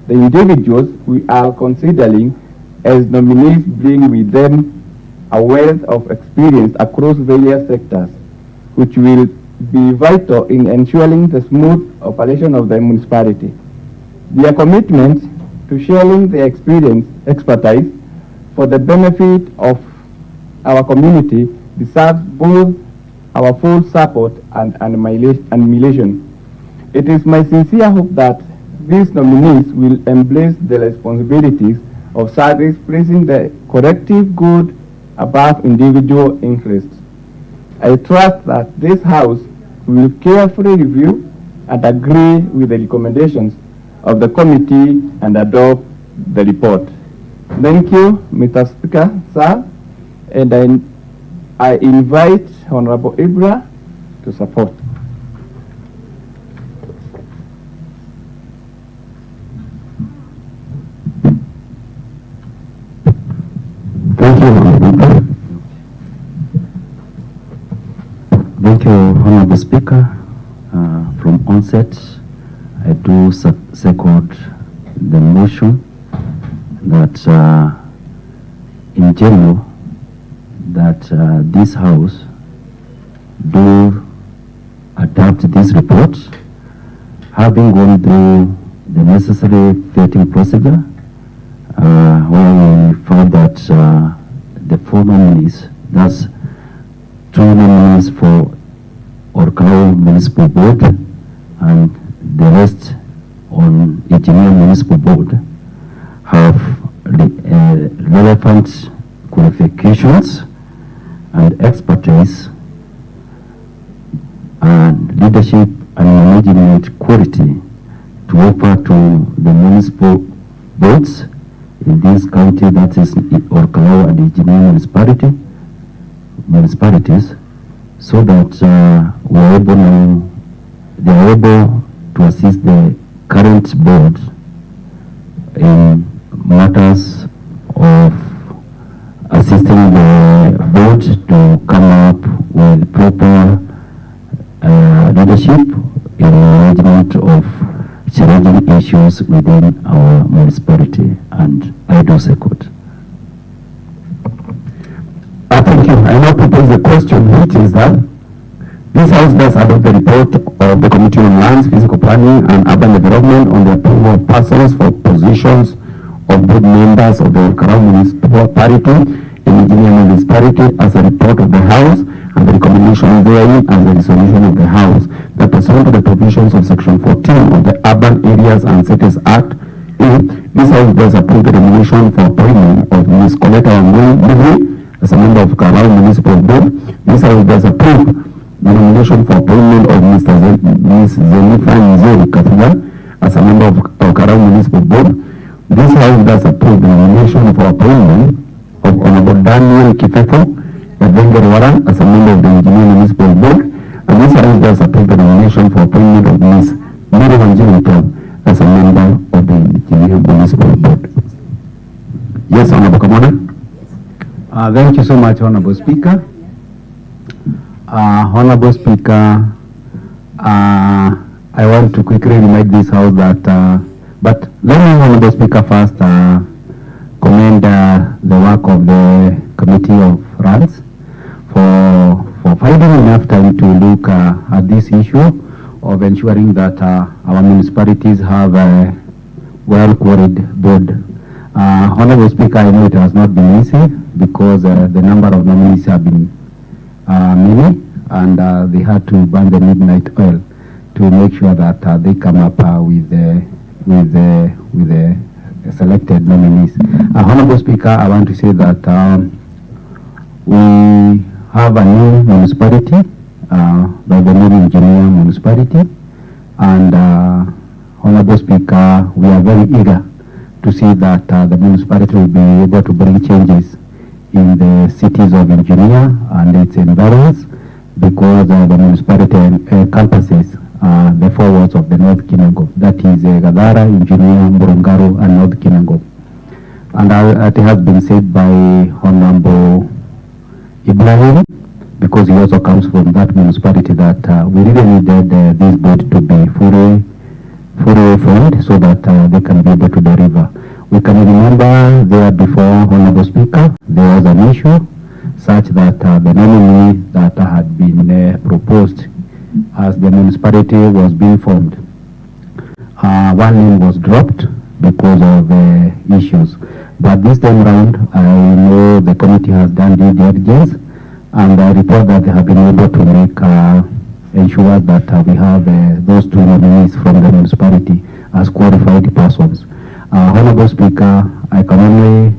The individuals we are considering as nominees bring with them a wealth of experience across various sectors, which will be vital in ensuring the smooth operation of the municipality. Their commitment to sharing their expertise for the benefit of our community deserves both our full support and admiration. It is my sincere hope that these nominees will embrace the responsibilities of service, placing the collective good above individual interests. I trust that this House will carefully review and agree with the recommendations of the committee and adopt the report. Thank you, Mr. Speaker, sir, and I invite Honorable Ibra to support. Thank you, Honorable. Thank you, Honorable Speaker. From onset, I do second the motion that in general that this House do adopt this report, having gone through the necessary vetting procedure, where we found that the 4 nominees, that's 2 nominees for Orkau Municipal Board and the rest on Engineer Municipal Board, have relevant qualifications and expertise and leadership and management quality to offer to the municipal boards in this county, that is Orkau and Engineer municipalities, so that they are able to assist the current board in matters of assisting the board to come up with proper leadership in management of challenging issues within our municipality, and I do second. Thank you. I now propose the question, which is that this House does adopt the report of the Committee on Lands, Physical Planning and Urban Development on the approval of persons for positions of board members of the Orkau Municipality and Engineer Municipality as a report of the House, and the recommendation therein as a resolution of the House, that pursuant to the provisions of Section 14 of the Urban Areas and Cities Act, this House does approve the nomination for appointment of Ms. Coletta Wangui as a member of Orkau Municipal Board. This House does approve the nomination for appointment of Ms. Zenifa Nzeri Kathia as a member of Orkau Municipal Board. This House does approve the nomination for appointment of Honorable Daniel Kifefo Gadregelwala as a member of the Engineer Municipal Board. And this House does approve the nomination for appointment of Ms. Mary Wanjiro as a member of the Engineer Municipal Board. Yes, Honorable Kamona. Thank you so much, Honorable Speaker. Honorable Speaker, I want to quickly remind this House that, but let me, Honorable Speaker, first commend the work of the Committee of Runs for finding enough time to look at this issue of ensuring that our municipalities have a well-queried board. Honorable Speaker, I know it has not been easy because the number of nominees have been many, and they had to burn the midnight oil to make sure that they come up with the selected nominees. Honorable Speaker, I want to say that we have a new municipality by the name Engineer Municipality, and Honorable Speaker, we are very eager to see that the municipality will be able to bring changes in the cities of Engineer and its environs, because the municipality encompasses the 4 wards of the North Kinango, that is Gadara, Engineer, Murungaru, and North Kinango. And it has been said by Honorable Ibrahim, because he also comes from that municipality, that we really needed this board to be fully formed so that they can be able to deliver. We can remember there before, Honorable Speaker, there was an issue such that the nominee that had been proposed as the municipality was being formed, one name was dropped because of issues. But this time round, I know the committee has done due diligence, and I report that they have been able to make ensure that we have those 2 nominees from the municipality as qualified persons. Honorable Speaker, I can only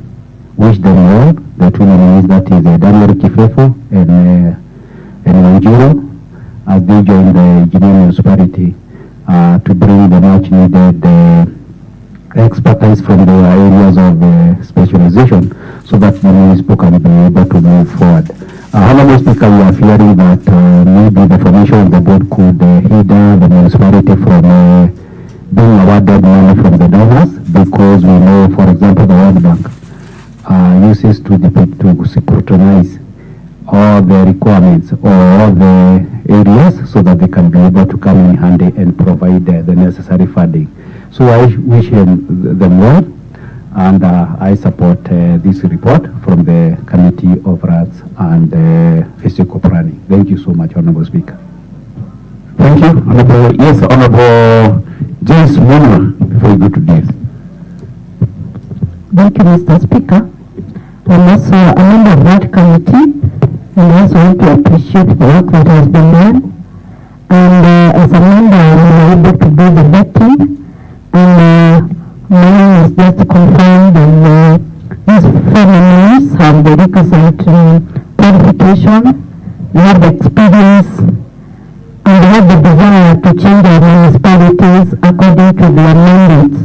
wish them well, the 2 nominees, that is Daniel Kifefo and Wanjiro, as they join the Engineering Municipality to bring the much needed expertise from the areas of specialization so that the municipal can be able to move forward. Honorable Speaker, we are fearing that maybe the formation of the board could hinder the municipality from being awarded money from the donors, because we know, for example, the World Bank uses to scrutinize all the requirements or all the areas so that they can be able to come in handy and provide the necessary funding. So I wish them well, and I support this report from the Committee of Rights and Physical Planning. Thank you so much, Honorable Speaker. Thank you, Honorable. Yes, Honorable James Muna, before we go to this. Thank you, Mr. Speaker. I'm also a member of that committee, and I also want to appreciate the work that has been done. And as a member, I'm able to do the vetting, and my name is just confirmed, and these 4 nominees have the requisite qualification, they have the experience, and they have the desire to change our municipalities according to their mandates.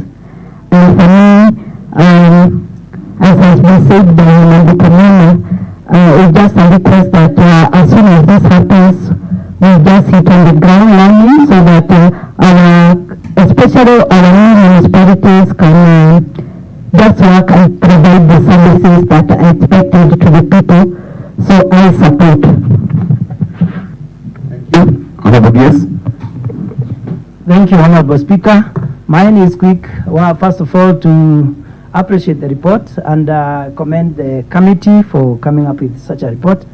And for me, as has been said by Honorable Kamana, it's just a request that as soon as this happens, we just hit on the ground running so that especially our new municipalities can just work and provide the services that are expected to the people. So I support. Honorable, yes. Thank you, Honorable Speaker. Mine is quick. Well, first of all, to appreciate the report and commend the committee for coming up with such a report.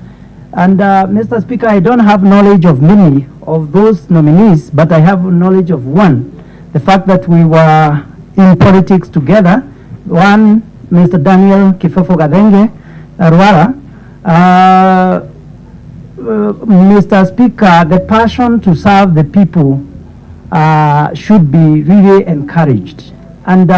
And Mr. Speaker, I don't have knowledge of many of those nominees, but I have knowledge of one. The fact that we were in politics together. One, Mr. Daniel Kifefo Gadenge, Arwara. Mr. Speaker, the passion to serve the people should be really encouraged. And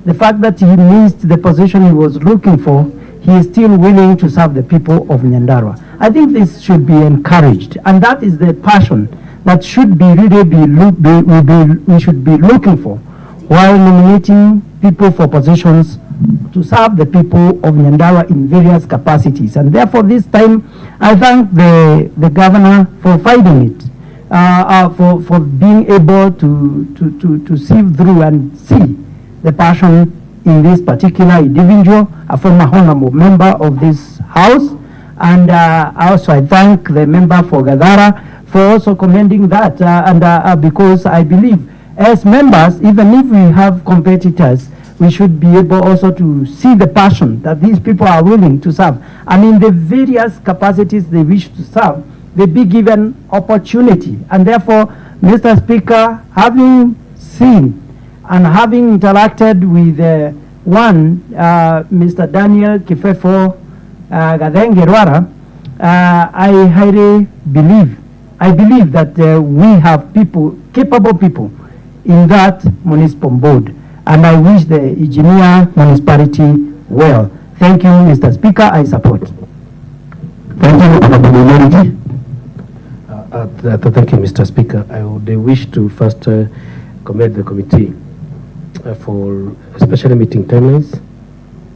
the fact that he missed the position he was looking for, he is still willing to serve the people of Nyandarua. I think this should be encouraged, and that is the passion that should be really we should be looking for while nominating people for positions to serve the people of Nyandarua in various capacities. And therefore, this time, I thank the governor for finding it, for being able to sieve through and see the passion in this particular individual, a former honorable member of this house. And also I thank the member for Gadara for also commending that, because I believe as members, even if we have competitors, we should be able also to see the passion that these people are willing to serve. And in the various capacities they wish to serve, they be given opportunity. And therefore, Mr. Speaker, having seen and having interacted with Mr. Daniel Kifefo Gadengerwara, I highly believe that we have people, capable people in that municipal board, and I wish the engineer municipality well. Thank you, Mr. Speaker. I support. Thank you, Honorable Minority. Thank you, Mr. Speaker. I would wish to first commend the committee for especially meeting timelines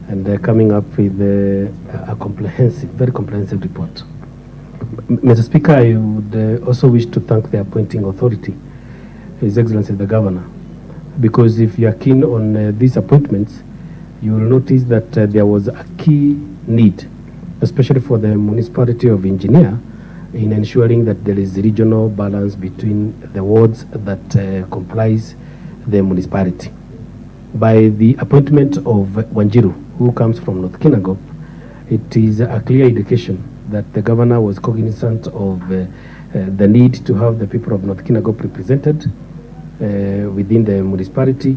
and coming up with a comprehensive, very comprehensive report. Mr. Speaker, I would also wish to thank the appointing authority, His Excellency the Governor, because if you are keen on these appointments, you will notice that there was a key need, especially for the municipality of Engineer, in ensuring that there is regional balance between the wards that comprise the municipality. By the appointment of Wanjiru, who comes from North Kinangop, it is a clear indication that the governor was cognizant of the need to have the people of North Kinangop represented within the municipality,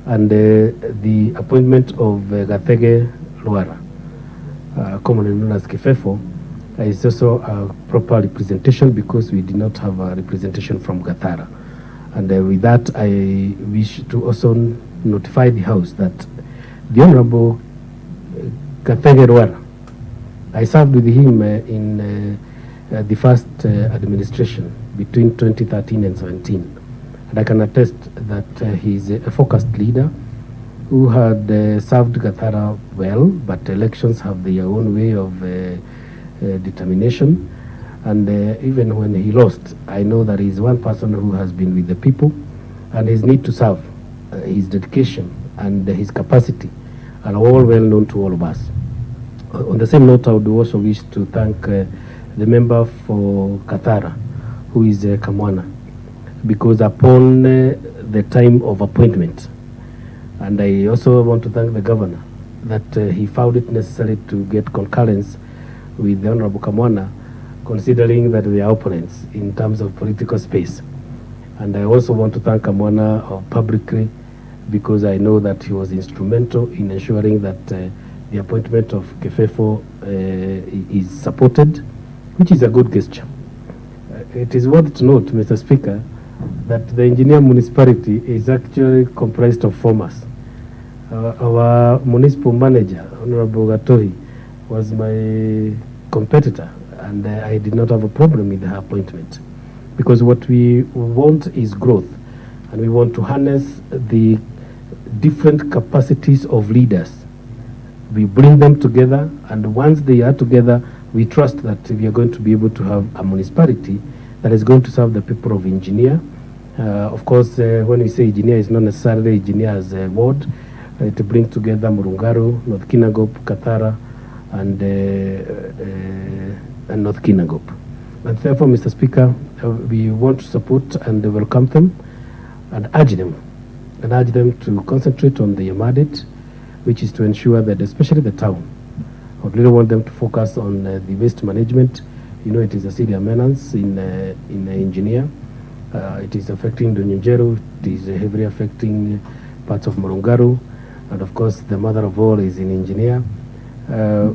and the appointment of Gathege Luara, commonly known as Kifefo, is also a proper representation because we did not have a representation from Gathara. And with that, I wish to also notify the House that the Honorable Gathege Luara, I served with him in the first administration between 2013 and 17. And I can attest that he's a focused leader who had served Gathara well, but elections have their own way of determination. And even when he lost, I know that he's one person who has been with the people, and his need to serve, his dedication, and his capacity are all well known to all of us. On the same note, I would also wish to thank the member for Gathara, who is Kamwana, because upon the time of appointment, and I also want to thank the governor that he found it necessary to get concurrence with the Honorable Kamwana, considering that they are opponents in terms of political space. And I also want to thank Kamwana publicly, because I know that he was instrumental in ensuring that the appointment of Kefefo is supported, which is a good gesture. It is worth to note, Mr. Speaker, that the Engineer municipality is actually comprised of formers. Our municipal manager, Honorable Gatohi, was my competitor, and I did not have a problem with her appointment, because what we want is growth, and we want to harness the different capacities of leaders. We bring them together, and once they are together, we trust that we are going to be able to have a municipality that is going to serve the people of Engineer. Of course, when we say Engineer, it's not necessarily Engineer as a ward. To bring together Murungaru, North Kinangop, Gathara, and North Kinangop. And therefore, Mr. Speaker, we want to support and welcome them and urge them to concentrate on the mandate, which is to ensure that, especially the town, I would really want them to focus on the waste management. You know, it is a serious menace in Engineer. It is affecting Donyenjeru, it is heavily affecting parts of Murungaru, and of course the mother of all is in Engineer.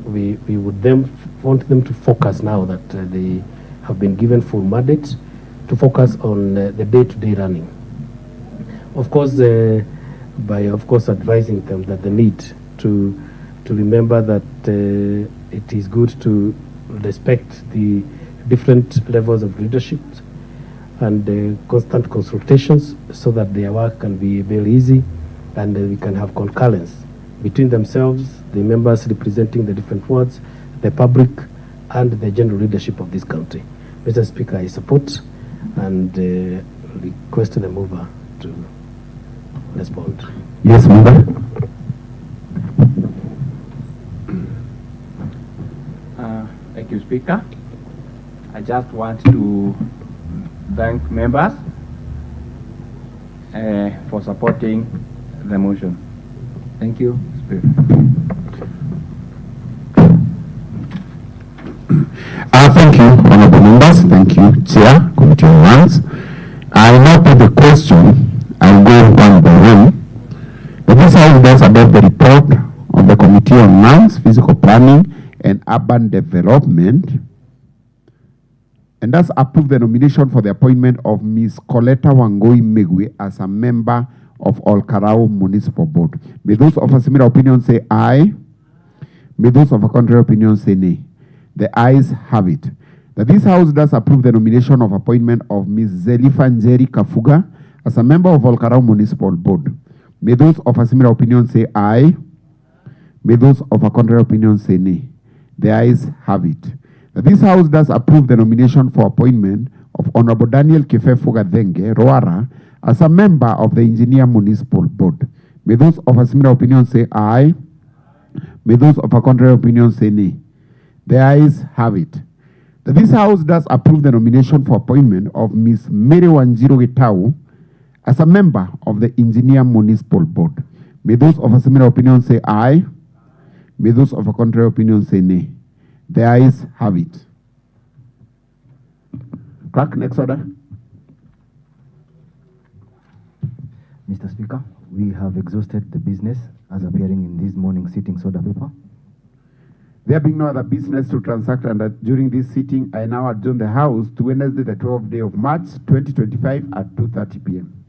We would want them to focus now that they have been given full mandate to focus on the day-to-day running. Of course, by advising them that they need to remember that it is good to respect the different levels of leadership and constant consultations, so that their work can be very easy, and we can have concurrence between themselves, the members representing the different wards, the public, and the general leadership of this country. Mr. Speaker, I support and request the mover to respond. Yes, mover. Thank you, Speaker. I just want to thank members for supporting the motion. Thank you, Speaker. Thank you, honorable members. Thank you, Chair, Committee on Lands. I now put the question. I'll go one by one. This House does adopt the report of the Committee on Lands, Physical Planning, and Urban Development, and thus approve the nomination for the appointment of Ms. Coletta Wangoi Megwe as a member of Olkarau Municipal Board. May those of a similar opinion say aye. May those of a contrary opinion say nay. The ayes have it. That this House does approve the nomination of appointment of Ms. Zelifa Njeri Kafuga as a member of Olkarau Municipal Board. May those of a similar opinion say aye. May those of a contrary opinion say nay. The ayes have it. That this House does approve the nomination for appointment of Honorable Daniel Kifefuga Thenge Roara as a member of the Engineer Municipal Board. May those of a similar opinion say aye. May those of a contrary opinion say nay. The ayes have it. That this House does approve the nomination for appointment of Ms. Mary Wanjiru Gitau as a member of the Engineer Municipal Board. May those of a similar opinion say aye. May those of a contrary opinion say nay. The ayes have it. Clerk, next order. Mr. Speaker, we have exhausted the business as appearing in this morning's sittings order paper. There being no other business to transact, and during this sitting, I now adjourn the House to Wednesday, the 12th day of March, 2025 at 2:30 p.m.